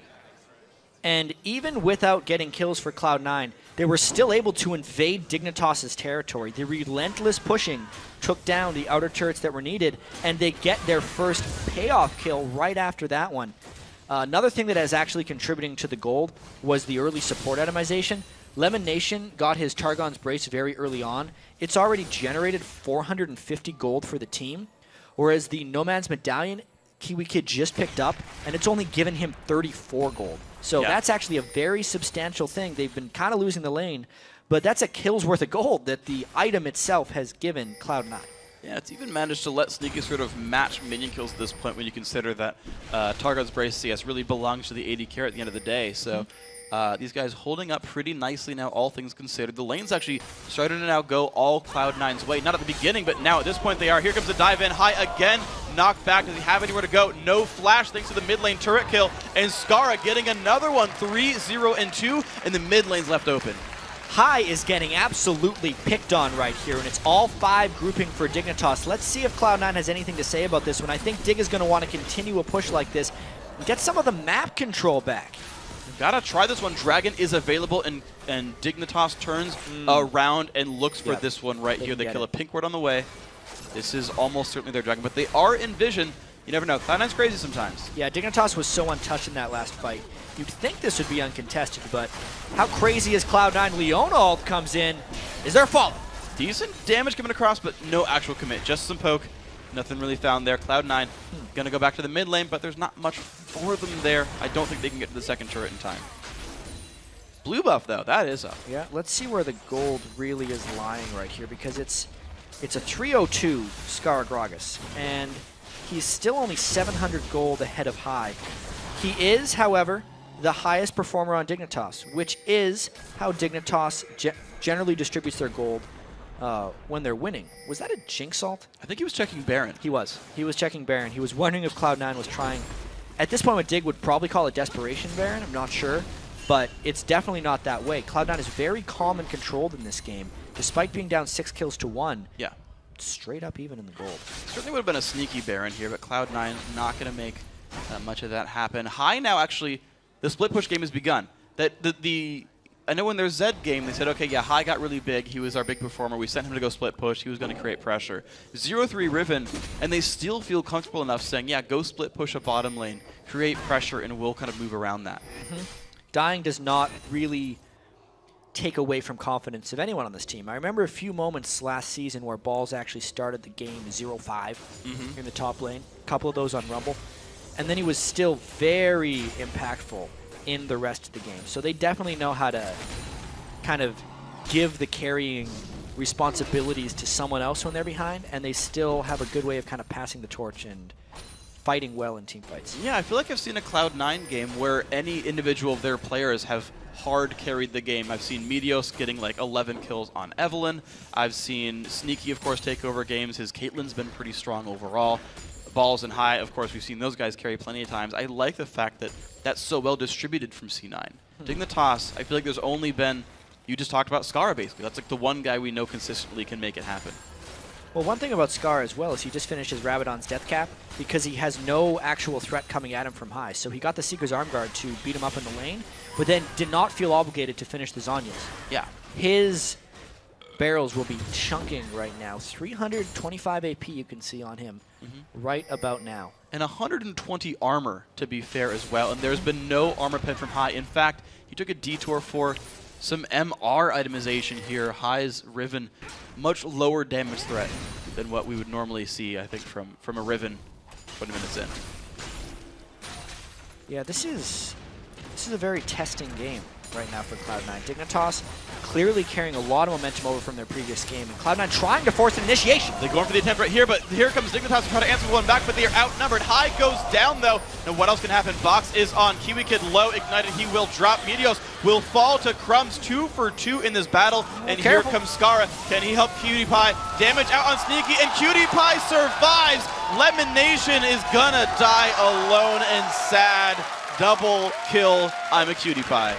E: And even without getting kills for Cloud9, they were still able to invade Dignitas' territory. The relentless pushing took down the outer turrets that were needed, and they get their first payoff kill right after that one. Another thing that is actually contributing to the gold was the early support itemization. Lemon Nation got his Targon's Brace very early on. It's already generated 450 gold for the team, whereas the Nomad's Medallion, Kiwi Kid just picked up, and it's only given him 34 gold. So that's actually a very substantial thing. They've been kind of losing the lane, but that's a kill's worth of gold that the item itself has given Cloud9.
D: Yeah, it's even managed to let Sneaky sort of match minion kills at this point when you consider that Targon's Brace CS really belongs to the AD carry at the end of the day. So these guys holding up pretty nicely now, all things considered. The lane's actually starting to now go all Cloud9's way. Not at the beginning, but now at this point they are. Here comes the dive in. High again. knocked back. Does he have anywhere to go? No flash thanks to the mid lane turret kill. And Skara getting another one, 3-0 and 2, and the mid lane's left open.
E: High is getting absolutely picked on right here, and it's all 5 grouping for Dignitas. Let's see if Cloud9 has anything to say about this one. I think Dig is going to want to continue a push like this and get some of the map control back.
D: Gotta try this one. Dragon is available, and Dignitas turns around and looks for this one right here. They kill a pink ward on the way. This is almost certainly their Dragon, but they are in vision. You never know. Cloud9's crazy sometimes.
E: Yeah, Dignitas was so untouched in that last fight. You'd think this would be uncontested, but how crazy is Cloud9? Leona ult comes in. Is there a follow?
D: Decent damage coming across, but no actual commit. Just some poke. Nothing really found there. Cloud9 gonna go back to the mid lane, but there's not much for them there. I don't think they can get to the second turret in time. Blue buff, though. That is up.
E: Yeah, let's see where the gold really is lying right here, because it's a 302 Skara Gragas, and he's still only 700 gold ahead of High. He is, however, the highest performer on Dignitas, which is how Dignitas generally distributes their gold when they're winning. Was that a Jinx ult?
D: I think he was checking Baron.
E: He was. He was checking Baron. He was wondering if Cloud9 was trying. At this point, what Dig would probably call a desperation Baron. I'm not sure, but it's definitely not that way. Cloud9 is very calm and controlled in this game, despite being down 6 kills to 1.
D: Yeah.
E: Straight up even in the gold.
D: Certainly would have been a sneaky Baron here, but Cloud9 not going to make much of that happen. High now, actually, the split push game has begun. I know when their Zed game, they said, okay, yeah, High got really big. He was our big performer. We sent him to go split push. He was going to create pressure. 0-3 Riven, and they still feel comfortable enough saying, yeah, go split push a bottom lane, create pressure, and we'll kind of move around that.
E: Dying does not really take away from confidence of anyone on this team. I remember a few moments last season where Balls actually started the game 0-5 in the top lane. A couple of those on Rumble. And then he was still very impactful in the rest of the game. So they definitely know how to kind of give the carrying responsibilities to someone else when they're behind, and they still have a good way of kind of passing the torch and fighting well in team fights.
D: Yeah, I feel like I've seen a Cloud9 game where any individual of their players have hard carried the game. I've seen Meteos getting like 11 kills on Evelynn. I've seen Sneaky, of course, take over games. His Caitlyn's been pretty strong overall. Balls and High, of course, we've seen those guys carry plenty of times. I like the fact that that's so well distributed from C9. Dignitas, I feel like there's only been, you just talked about Skara basically. That's like the one guy we know consistently can make it happen.
E: Well, one thing about Skara as well is he just finished his Rabadon's death cap because he has no actual threat coming at him from High. So he got the Seeker's Arm Guard to beat him up in the lane, but then did not feel obligated to finish the Zhonya's.
D: Yeah.
E: His barrels will be chunking right now. 325 AP you can see on him right about now.
D: And 120 armor, to be fair, as well. And there's been no armor pen from High. In fact, he took a detour for some MR itemization here. High's Riven, much lower damage threat than what we would normally see, I think, from a Riven 20 minutes in.
E: Yeah, this is a very testing game right now for Cloud9. Dignitas clearly carrying a lot of momentum over from their previous game, and Cloud9 trying to force an initiation.
D: They're going for the attempt right here, but here comes Dignitas to try to answer one back, but they are outnumbered. High goes down, though. Now what else can happen? Box is on. Kiwi Kid low, ignited. He will drop. Meteos will fall to Crumbs, 2 for 2 in this battle, and here comes Skara. Can he help Cutie Pie? Damage out on Sneaky, and Cutie Pie survives. Lemon Nation is gonna die alone and sad. Double kill. I'm a Cutie Pie.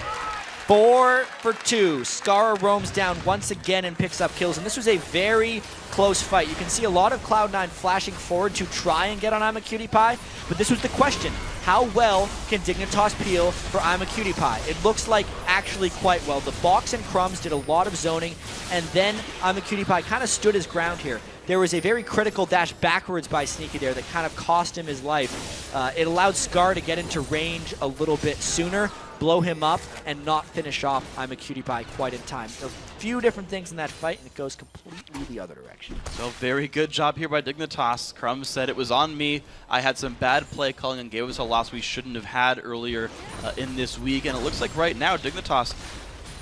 E: 4 for 2. Skara roams down once again and picks up kills, and this was a very close fight. You can see a lot of Cloud9 flashing forward to try and get on I'm a Cutie Pie, but this was the question. How well can Dignitas peel for I'm a Cutie Pie? It looks like actually quite well. The Box and Crumbs did a lot of zoning, and then I'm a Cutie Pie kind of stood his ground here. There was a very critical dash backwards by Sneaky there that kind of cost him his life. It allowed Scar to get into range a little bit sooner, blow him up, and not finish off I'm a Cutie Pie quite in time. A few different things in that fight, and it goes completely the other direction.
D: So very good job here by Dignitas. Crumbs said it was on me. I had some bad play calling and gave us a loss we shouldn't have had earlier in this week, and it looks like right now Dignitas,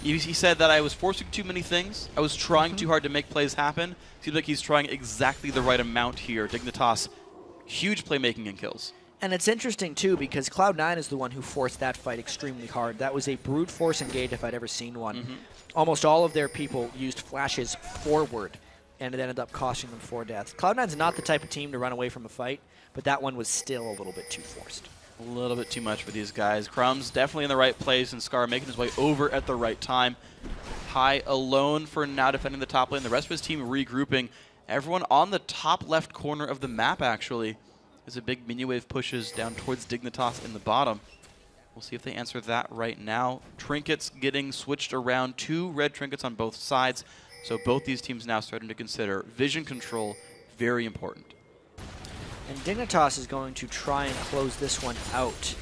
D: he said that I was forcing too many things. I was trying too hard to make plays happen. Seems like he's trying exactly the right amount here. Dignitas, huge playmaking and kills.
E: And it's interesting, too, because Cloud9 is the one who forced that fight extremely hard. That was a brute force engage if I'd ever seen one. Almost all of their people used flashes forward and it ended up costing them 4 deaths. Cloud9's not the type of team to run away from a fight, but that one was still a little bit too forced.
D: A little bit too much for these guys. Crumbs definitely in the right place, and Scar making his way over at the right time. High alone for now defending the top lane. The rest of his team regrouping. Everyone on the top left corner of the map, actually, as a big mini wave pushes down towards Dignitas in the bottom. We'll see if they answer that right now. Trinkets getting switched around. 2 red trinkets on both sides. So both these teams now starting to consider vision control very important.
E: And Dignitas is going to try and close this one out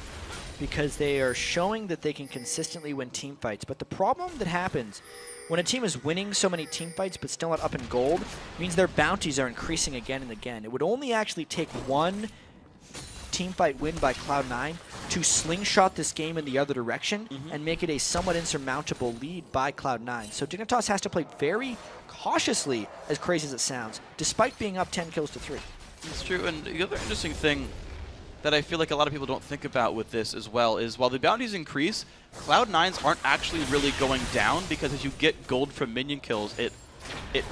E: because they are showing that they can consistently win team fights. But the problem that happens when a team is winning so many team fights but still not up in gold means their bounties are increasing again and again. It would only actually take one team fight win by Cloud9 to slingshot this game in the other direction and make it a somewhat insurmountable lead by Cloud9. So Dignitas has to play very cautiously, as crazy as it sounds, despite being up 10 kills to 3.
D: It's true, and the other interesting thing that I feel like a lot of people don't think about with this as well is while the bounties increase, Cloud9s aren't actually really going down because as you get gold from minion kills, it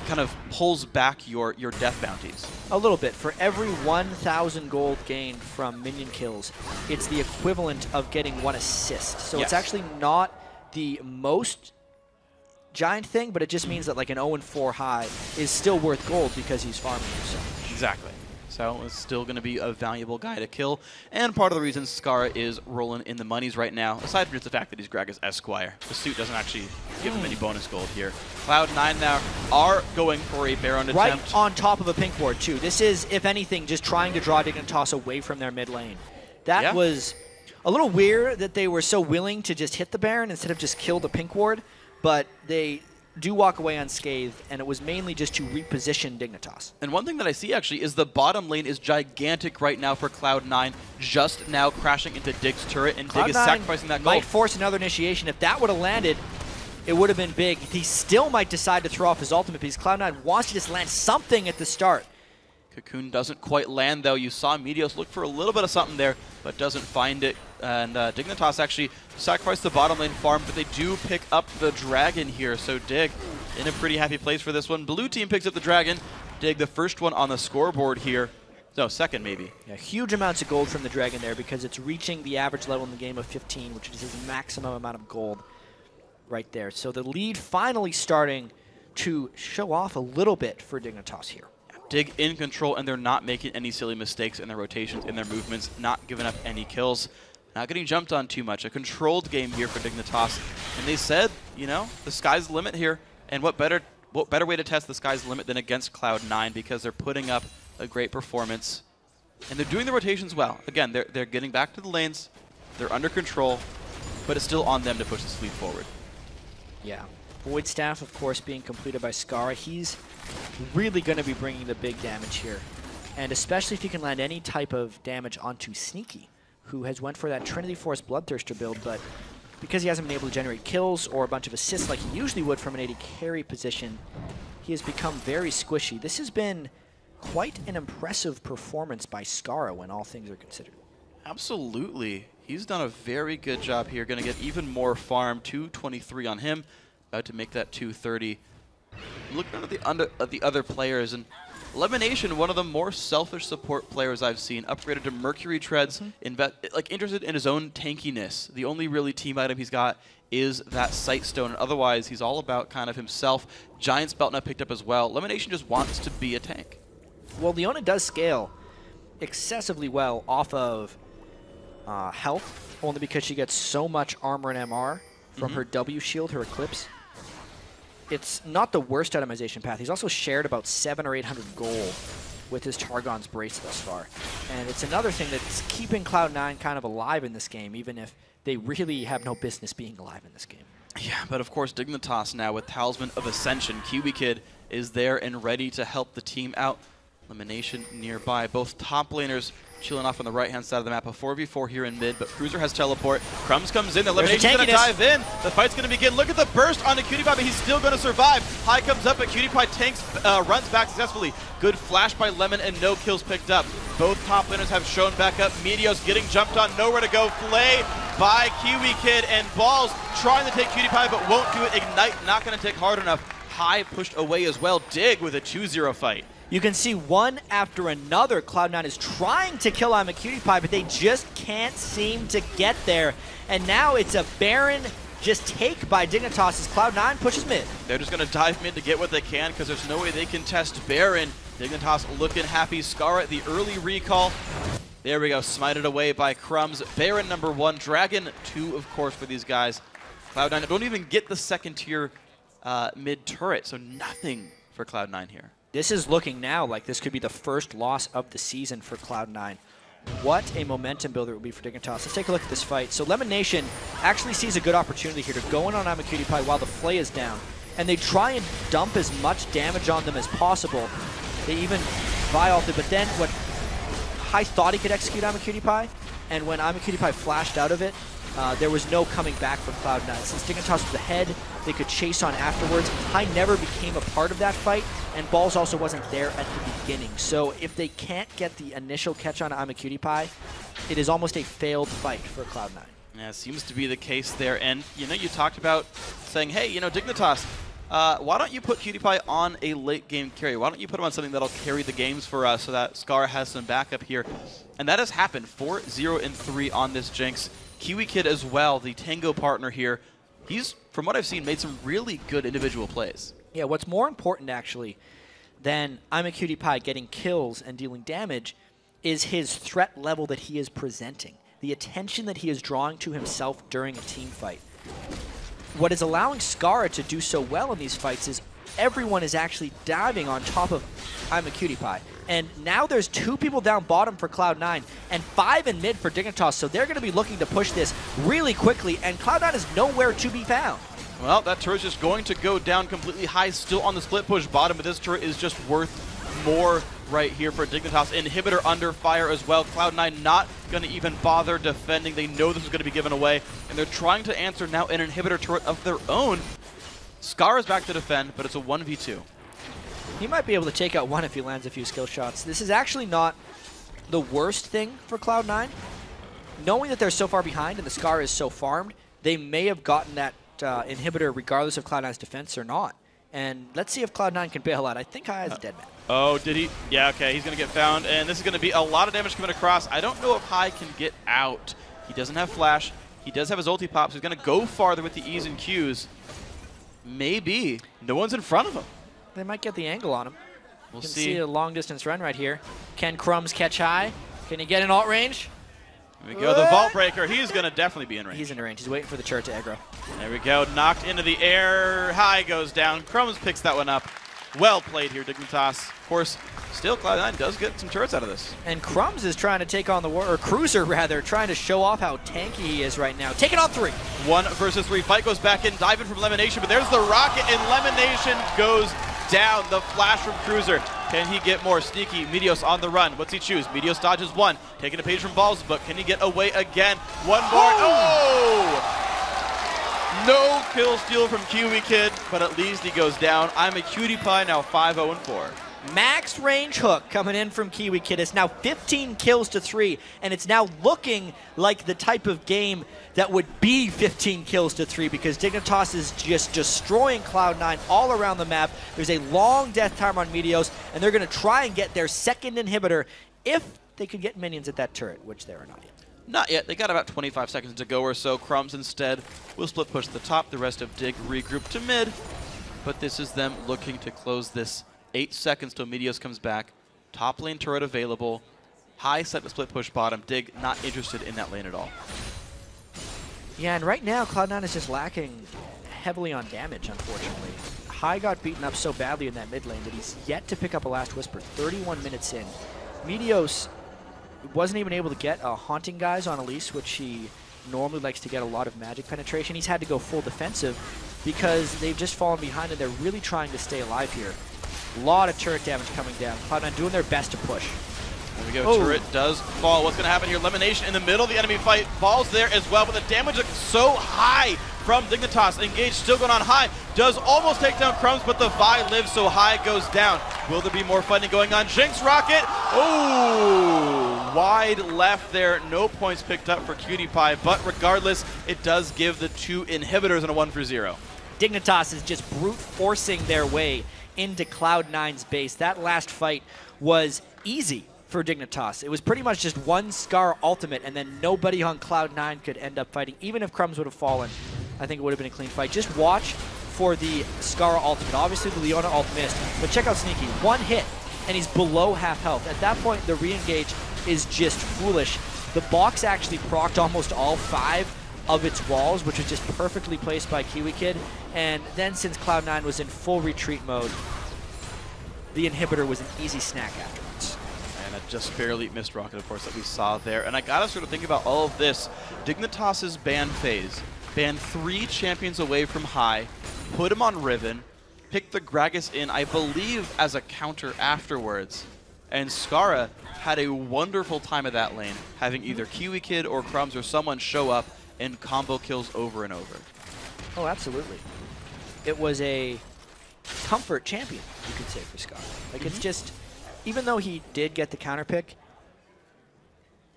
D: kind of pulls back your death bounties.
E: A little bit. For every 1,000 gold gained from minion kills, it's the equivalent of getting 1 assist. So it's actually not the most giant thing, but it just means that like an 0-4 high is still worth gold because he's farming himself.
D: Exactly. So it's still going to be a valuable guy to kill. And part of the reason Scar is rolling in the monies right now, aside from just the fact that he's Gragas Esquire, the suit doesn't actually give him any bonus gold here. Cloud9 now are going for a Baron attempt.
E: Right on top of a pink ward, too. This is, if anything, just trying to draw Dignitas away from their mid lane. That was a little weird that they were so willing to just hit the Baron instead of just kill the pink ward, but they do walk away unscathed, and it was mainly just to reposition Dignitas.
D: And one thing that I see actually is the bottom lane is gigantic right now for Cloud9, just now crashing into Dig's turret, and Dig is sacrificing that gold.
E: Might force another initiation. If that would have landed, it would have been big. He still might decide to throw off his ultimate because Cloud9 wants to just land something at the start.
D: Cocoon doesn't quite land, though. You saw Meteos look for a little bit of something there, but doesn't find it. And Dignitas actually sacrificed the bottom lane farm, but they do pick up the dragon here. So Dig in a pretty happy place for this one. Blue team picks up the dragon. Dig the first one on the scoreboard here. No, second maybe.
E: Yeah, huge amounts of gold from the dragon there because it's reaching the average level in the game of 15, which is his maximum amount of gold right there. So the lead finally starting to show off a little bit for Dignitas here.
D: Dig in control, and they're not making any silly mistakes in their rotations, in their movements, not giving up any kills, not getting jumped on too much. A controlled game here for Dignitas. And they said, you know, the sky's the limit here. And what better way to test the sky's limit than against Cloud9 because they're putting up a great performance. And they're doing the rotations well. Again, they're getting back to the lanes. They're under control, but it's still on them to push this lead forward.
E: Yeah. Void Staff, of course, being completed by Scar. He's really going to be bringing the big damage here. And especially if he can land any type of damage onto Sneaky, who has went for that Trinity Force Bloodthirster build, but because he hasn't been able to generate kills or a bunch of assists like he usually would from an AD carry position, he has become very squishy. This has been quite an impressive performance by Scar when all things are considered.
D: Absolutely. He's done a very good job here. Going to get even more farm. 223 on him. About to make that 230. Looking at the other players, and Lemonation, one of the more selfish support players I've seen, upgraded to Mercury Treads, interested in his own tankiness. The only really team item he's got is that Sight Stone, and otherwise he's all about kind of himself. Giant Spelt Nut picked up as well. Lemonation just wants to be a tank.
E: Well, Leona does scale excessively well off of health, only because she gets so much armor and MR from her W shield, her Eclipse. It's not the worst itemization path. He's also shared about 700 or 800 gold with his Targon's Brace thus far. And it's another thing that's keeping Cloud9 kind of alive in this game, even if they really have no business being alive in this game.
D: Yeah, but of course Dignitas now with Talisman of Ascension. Kiwi Kid is there and ready to help the team out. Elimination nearby. Both top laners chilling off on the right-hand side of the map. A 4v4 here in mid, but Cruiser has teleport. Crumbs comes in. Elimination's going to dive in. The fight's going to begin. Look at the burst onto Cutie Pie, but he's still going to survive. High comes up, but Cutie Pie tanks, runs back successfully. Good flash by Lemon and no kills picked up. Both top laners have shown back up. Meteos getting jumped on. Nowhere to go. Flay by Kiwi Kid, and Balls trying to take Cutie Pie, but won't do it. Ignite not going to take hard enough. High pushed away as well. Dig with a 2-0 fight.
E: You can see one after another, Cloud9 is trying to kill I'mACutiePie, but they just can't seem to get there. And now it's a Baron just take by Dignitas as Cloud9 pushes mid.
D: They're just going to dive mid to get what they can because there's no way they can test Baron. Dignitas looking happy. Scarra, the early recall. There we go, smited away by Crumbs. Baron #1, Dragon 2, of course, for these guys. Cloud9 don't even get the second tier mid turret, so nothing for Cloud9 here.
E: This is looking now like this could be the first loss of the season for Cloud9. What a momentum builder it would be for Dignitas. Let's take a look at this fight. So Lemon Nation actually sees a good opportunity here to go in on I'mACutiePie while the Flay is down. And they try and dump as much damage on them as possible. They even Vi-ulted, but then what High thought he could execute I'mACutiePie, and when I'mACutiePie flashed out of it, there was no coming back for Cloud9. Since Dignitas was ahead, they could chase on afterwards. High never became a part of that fight, and Balls also wasn't there at the beginning. So if they can't get the initial catch on I'mACutiePie, it is almost a failed fight for Cloud9.
D: Yeah, it seems to be the case there. And, you know, you talked about saying, hey, you know, Dignitas, why don't you put CutiePie on a late game carry? Why don't you put him on something that'll carry the games for us so that Scar has some backup here? And that has happened. 4-0-3 on this Jinx. Kiwi Kid as well, the Tango partner here. He's, from what I've seen, made some really good individual plays.
E: Yeah, what's more important, actually, than I'mACutiePie getting kills and dealing damage is his threat level that he is presenting, the attention that he is drawing to himself during a team fight. What is allowing Scarra to do so well in these fights is everyone is actually diving on top of I'mACutiePie. And now there's 2 people down bottom for Cloud9 and 5 in mid for Dignitas, so they're going to be looking to push this really quickly, and Cloud9 is nowhere to be found.
D: Well, that turret's just going to go down completely. High still on the split push bottom, but this turret is just worth more right here for Dignitas. Inhibitor under fire as well. Cloud9 not going to even bother defending. They know this is going to be given away, and they're trying to answer now an inhibitor turret of their own. Scar is back to defend, but it's a 1v2.
E: He might be able to take out one if he lands a few skill shots. This is actually not the worst thing for Cloud9. Knowing that they're so far behind and the Scar is so farmed, they may have gotten that inhibitor regardless of Cloud9's defense or not. And let's see if Cloud9 can bail out. I think High is a dead man.
D: Oh, did he? Yeah, okay, he's going to get found, and this is going to be a lot of damage coming across. I don't know if High can get out. He doesn't have flash. He does have his ulti pop, so he's going to go farther with the E's and Q's. Maybe. No one's in front of him.
E: They might get the angle on him.
D: We'll
E: see a long-distance run right here. Can Crumbs catch High? Can he get an alt range?
D: Here we go, the Vault Breaker. He's going to definitely be in range.
E: He's in range. He's waiting for the turret to aggro.
D: There we go. Knocked into the air. High goes down. Crumbs picks that one up. Well played here, Dignitas. Of course, still Cloud9 does get some turrets out of this.
E: And Crumbs is trying to take on the or Cruiser rather, trying to show off how tanky he is right now. Taking on 3.
D: 1 versus 3. Fight goes back in, diving from Lemonation, but there's the rocket, and Lemonation goes down. The flash from Cruiser. Can he get more? Sneaky. Meteos on the run. What's he choose? Meteos dodges 1. Taking a page from Balls, but can he get away again? 1 more. Oh! No kill steal from Kiwi Kid, but at least he goes down. I'mACutiePie now 5-0-4.
E: Max range hook coming in from Kiwi Kid. It's now 15 kills to 3, and it's now looking like the type of game that would be 15 kills to 3 because Dignitas is just destroying Cloud9 all around the map. There's a long death time on Meteos, and they're going to try and get their second inhibitor if they could get minions at that turret, which they are not yet.
D: Not yet. They got about 25 seconds to go or so. Crumbs instead will split push to the top. The rest of Dig regroup to mid. But this is them looking to close this. 8 seconds till Meteos comes back. Top lane turret available. High set to split push bottom. Dig not interested in that lane at all.
E: Yeah, and right now Cloud9 is just lacking heavily on damage, unfortunately. High got beaten up so badly in that mid lane that he's yet to pick up a last whisper. 31 minutes in. Meteos wasn't even able to get Haunting Guys on Elise, which he normally likes to get a lot of magic penetration. He's had to go full defensive because they've just fallen behind and they're really trying to stay alive here. A lot of turret damage coming down. Cloud9 doing their best to push.
D: There we go. Turret does fall. What's going to happen here? Lemonation in the middle of the enemy fight. Falls there as well, but the damage is so high from Dignitas. Engage still going on. High does almost take down Crumbs, but the Vi lives, so High goes down. Will there be more fighting going on? Jinx Rocket. Oh, wide left there. No points picked up for CutiePie, but regardless, it does give the 2 inhibitors and a 1-for-0.
E: Dignitas is just brute forcing their way into Cloud9's base. That last fight was easy for Dignitas. It was pretty much just one Scar ultimate, and then nobody on Cloud9 could end up fighting. Even if Crumbs would have fallen, I think it would have been a clean fight. Just watch for the Scar ultimate. Obviously, the Leona ult missed, but check out Sneaky. One hit, and he's below half health. At that point, the re-engage is just foolish. The box actually procced almost all 5 of its walls, which was just perfectly placed by Kiwi Kid. And then since Cloud9 was in full retreat mode, the inhibitor was an easy snack afterwards.
D: And a just barely missed rocket, of course, that we saw there. And I gotta sort of think about all of this. Dignitas's ban phase. Banned 3 champions away from high, put him on Riven, picked the Gragas in, I believe, as a counter afterwards. And Skara had a wonderful time at that lane, having either Kiwi Kid or Crumbs or someone show up and combo kills over and over.
E: Oh, absolutely. It was a comfort champion, you could say, for Skara. Like, it's just, even though he did get the counter pick,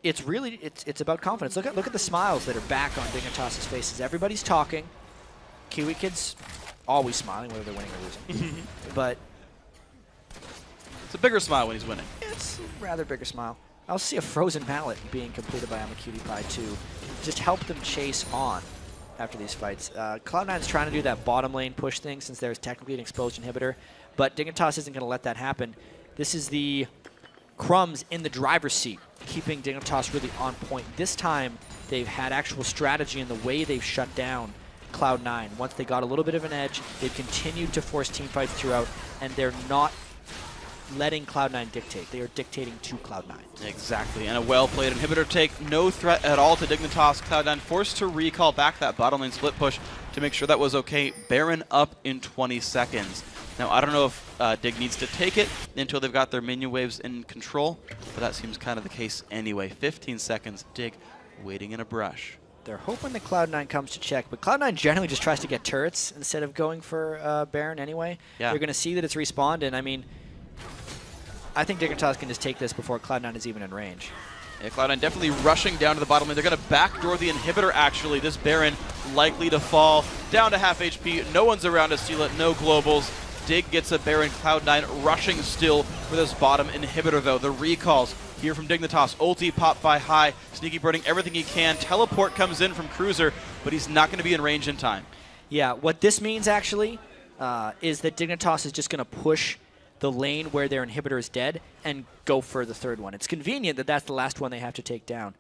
E: it's really, it's about confidence. Look at the smiles that are back on Dignitas's faces. Everybody's talking. Kiwi Kid's always smiling, whether they're winning or losing. But
D: it's a bigger smile when he's winning.
E: It's a rather bigger smile. I'll see a frozen mallet being completed by AmaCutiePie too. Just help them chase on after these fights. Cloud9's trying to do that bottom lane push thing since there's technically an exposed inhibitor, but Dignitas isn't going to let that happen. This is the Crumbs in the driver's seat, keeping Dignitas really on point. This time, they've had actual strategy in the way they've shut down Cloud9. Once they got a little bit of an edge, they've continued to force teamfights throughout, and they're not letting Cloud9 dictate. They are dictating to Cloud9.
D: Exactly, and a well-played inhibitor take. No threat at all to Dignitas. Cloud9 forced to recall back that bottom lane split push to make sure that was okay. Baron up in 20 seconds. Now, I don't know if Dig needs to take it until they've got their minion waves in control, but that seems kind of the case anyway. 15 seconds, Dig waiting in a brush.
E: They're hoping that Cloud9 comes to check, but Cloud9 generally just tries to get turrets instead of going for Baron anyway.
D: Yeah.
E: They're going to see that it's respawned, and I mean, I think Dignitas can just take this before Cloud9 is even in range.
D: Yeah, Cloud9 definitely rushing down to the bottom lane. They're going to backdoor the inhibitor, actually. This Baron likely to fall down to half HP. No one's around to steal it. No globals. Dig gets a Baron. Cloud9 rushing still for this bottom inhibitor, though. The recalls here from Dignitas. Ulti popped by High. Sneaky burning everything he can. Teleport comes in from Cruiser, but he's not going to be in range in time.
E: Yeah, what this means, actually, is that Dignitas is just going to push the lane where their inhibitor is dead and go for the third one. It's convenient that that's the last one they have to take down.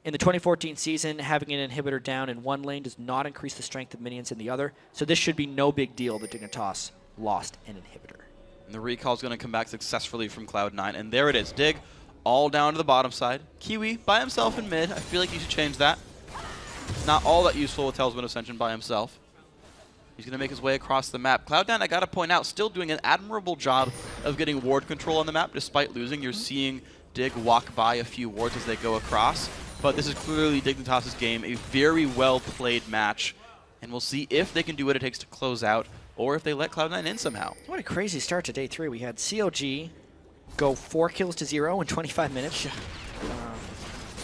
E: In the 2014 season, having an inhibitor down in one lane does not increase the strength of minions in the other, so this should be no big deal that Dignitas lost an inhibitor.
D: And the recall is going to come back successfully from Cloud9, and there it is. Dig all down to the bottom side. Kiwi by himself in mid. I feel like you should change that. Not all that useful with Talisman Ascension by himself. He's going to make his way across the map. Cloud9, I got to point out, still doing an admirable job of getting ward control on the map despite losing. You're seeing Dig walk by a few wards as they go across. But this is clearly Dignitas' game, a very well-played match. And we'll see if they can do what it takes to close out or if they let Cloud9 in somehow.
E: What a crazy start to day 3. We had CLG go 4 kills to 0 in 25 minutes.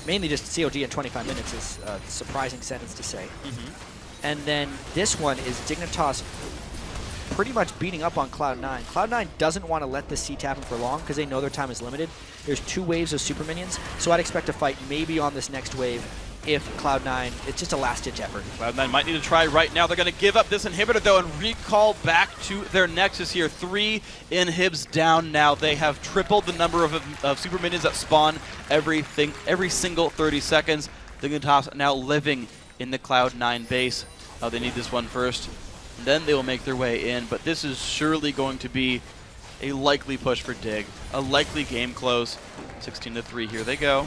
E: Mainly just CLG in 25 minutes is a surprising sentence to say. And then this one is Dignitas pretty much beating up on Cloud9. Cloud9 doesn't want to let this seat happen for long because they know their time is limited. There's 2 waves of super minions, so I'd expect a fight maybe on this next wave if Cloud9, it's just a last-ditch effort.
D: Cloud9 might need to try right now. They're going to give up this inhibitor, though, and recall back to their Nexus here. 3 inhibs down now. They have tripled the number of super minions that spawn every single 30 seconds. Dignitas now living in the Cloud9 base. They need this one first, and then they will make their way in. But this is surely going to be a likely push for Dig, a likely game close. 16-3, here they go.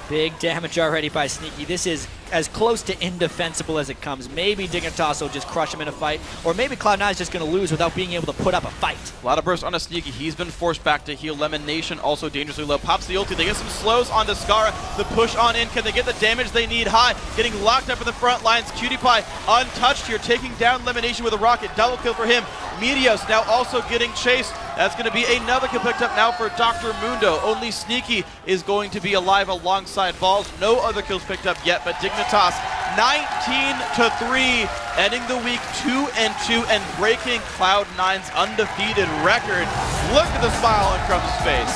E: Big damage already by Sneaky. This is as close to indefensible as it comes. Maybe Dignitas will just crush him in a fight, or maybe Cloud9 is just going to lose without being able to put up a fight.
D: A lot of burst on a Sneaky. He's been forced back to heal. Lemon Nation also dangerously low. Pops the ulti. They get some slows onto Skara. The push on in. Can they get the damage they need? High getting locked up in the front lines. CutiePie untouched here, taking down Lemon Nation with a rocket. Double kill for him. Meteos now also getting chased. That's going to be another kill picked up now for Dr. Mundo. Only Sneaky is going to be alive alongside Balls. No other kills picked up yet, but Dignitas 19-3, ending the week 2-2 and breaking Cloud9's undefeated record. Look at the smile on Crumb's face.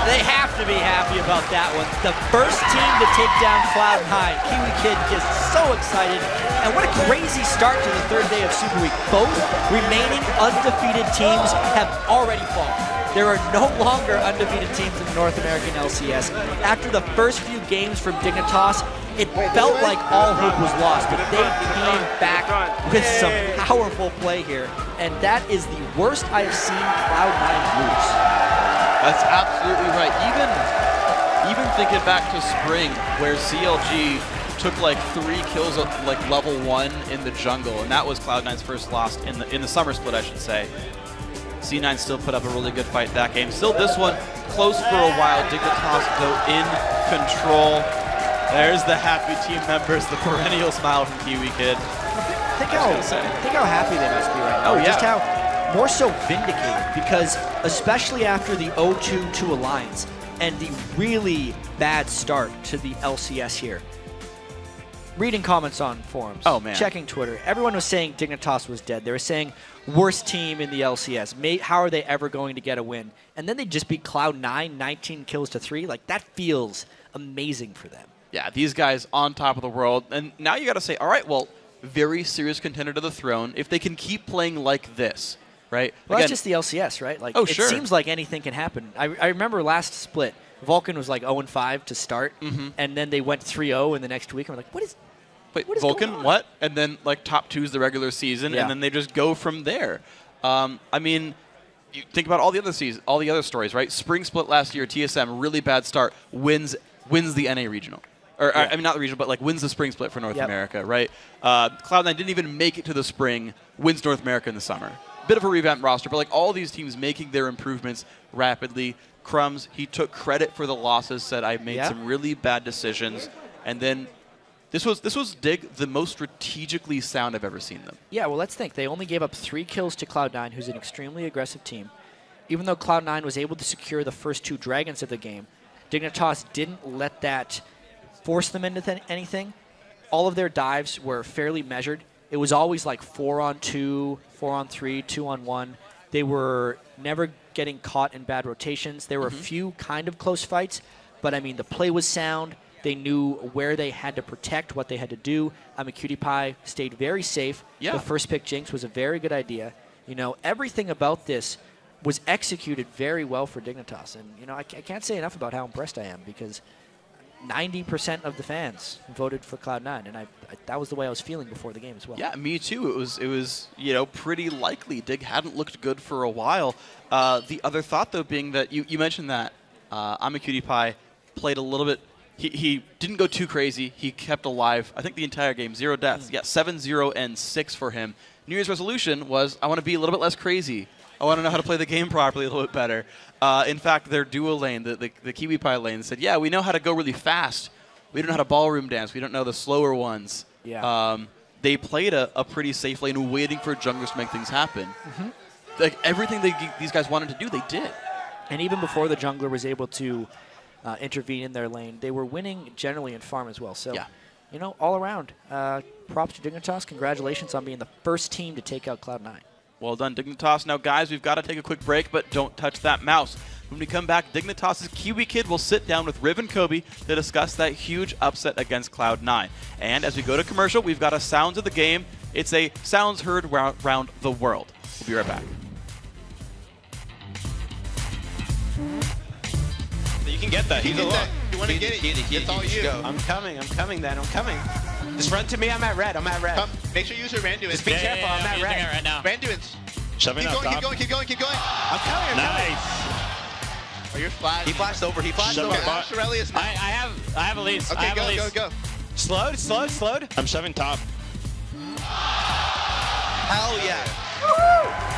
E: They have to be happy about that one. The first team to take down Cloud9. Kiwi Kid is so excited. And what a crazy start to the third day of Super Week. Both remaining undefeated teams have already fallen. There are no longer undefeated teams in the North American LCS. After the first few games from Dignitas, it felt like all hope was lost, but they came back with some powerful play here. And that is the worst I have seen Cloud9 lose.
D: That's absolutely right. Even thinking back to spring, where CLG took like 3 kills at like level 1 in the jungle, and that was Cloud9's first loss in the summer split, I should say. C9 still put up a really good fight that game. Still this one close for a while. Dignitas though in control. There's the happy team members, the perennial smile from Kiwi Kid.
E: Think how happy they must be right now.
D: Oh yeah.
E: Just how more so vindicated, because especially after the 0-2 Alliance and the really bad start to the LCS here. Reading comments on forums, checking Twitter, everyone was saying Dignitas was dead. They were saying worst team in the LCS. How are they ever going to get a win? And then they just beat Cloud9, 19 kills to 3. Like, that feels amazing for them.
D: Yeah, these guys on top of the world. And now you got to say, all right, well, very serious contender to the throne if they can keep playing like this. Right?
E: Well,
D: Again,
E: that's just the LCS, right? Like,
D: sure.
E: It seems like anything can happen. I remember last split, Vulcan was like 0-5 to start, and then they went 3-0 in the next week. And we're like, what is
D: Vulcan, what? And then like top 2's the regular season, and then they just go from there. I mean, you think about all the other seasons, all the other stories, right? Spring split last year, TSM, really bad start, wins the NA regional. Or, I mean, not the regional, but like wins the spring split for North America, right? Cloud9 didn't even make it to the spring, wins North America in the summer. Bit of a revamped roster, but like all these teams making their improvements rapidly. Crumbs, he took credit for the losses, said I made some really bad decisions, and then this was Dig the most strategically sound I've ever seen them.
E: Yeah, well, let's think. They only gave up 3 kills to Cloud9, who's an extremely aggressive team. Even though Cloud9 was able to secure the first 2 Dragons of the game, Dignitas didn't let that force them into anything. All of their dives were fairly measured. It was always like 4-on-2, 4-on-3, 2-on-1. They were never getting caught in bad rotations. There were a few kind of close fights, but I mean, the play was sound. They knew where they had to protect, what they had to do. Cutie Pie stayed very safe.
D: Yeah.
E: The first pick Jinx was a very good idea. You know, everything about this was executed very well for Dignitas. And, you know, I can't say enough about how impressed I am, because 90% of the fans voted for Cloud9, and that was the way I was feeling before the game as well.
D: Yeah, me too. It was you know, pretty likely. Dig hadn't looked good for a while. The other thought, though, being that you mentioned that Cutie Pie played a little bit. He didn't go too crazy. He kept alive, I think, the entire game. 0 deaths. Yeah, 7-0 and 6 for him. New Year's resolution was, I want to be a little bit less crazy. I want to know how to play the game properly a little bit better. In fact, their duo lane, the Kiwi Pie lane, said, yeah, we know how to go really fast. We don't know how to ballroom dance. We don't know the slower ones.
E: Yeah.
D: They played a pretty safe lane, waiting for junglers to make things happen. Like, everything these guys wanted to do, they did.
E: And even before the jungler was able to intervene in their lane, they were winning generally in farm as well. So, you know, all around, props to Dignitas. Congratulations on being the first team to take out Cloud9.
D: Well done, Dignitas. Now, guys, we've got to take a quick break, but don't touch that mouse. When we come back, Dignitas' Kiwi Kid will sit down with Riv and Kobe to discuss that huge upset against Cloud9. And as we go to commercial, we've got a Sounds of the Game. It's a Sounds Heard round the world. We'll be right back.
M: You can get that. He's alone.
N: You want to get it? It's all you.
M: Go.
N: I'm coming, then. I'm coming. Just run to me. I'm at red.
M: Come. Make sure you use your Randuin.
N: Just be careful. I'm at red.
M: Right now. Randuins.
N: Shoving
M: keep going. I'm coming.
N: Nice.
M: Oh, you're flashed.
N: He flashed over.
M: Shirelius.
N: I have a lead.
M: Okay, go.
N: Slowed.
M: I'm shoving top.
N: Hell yeah.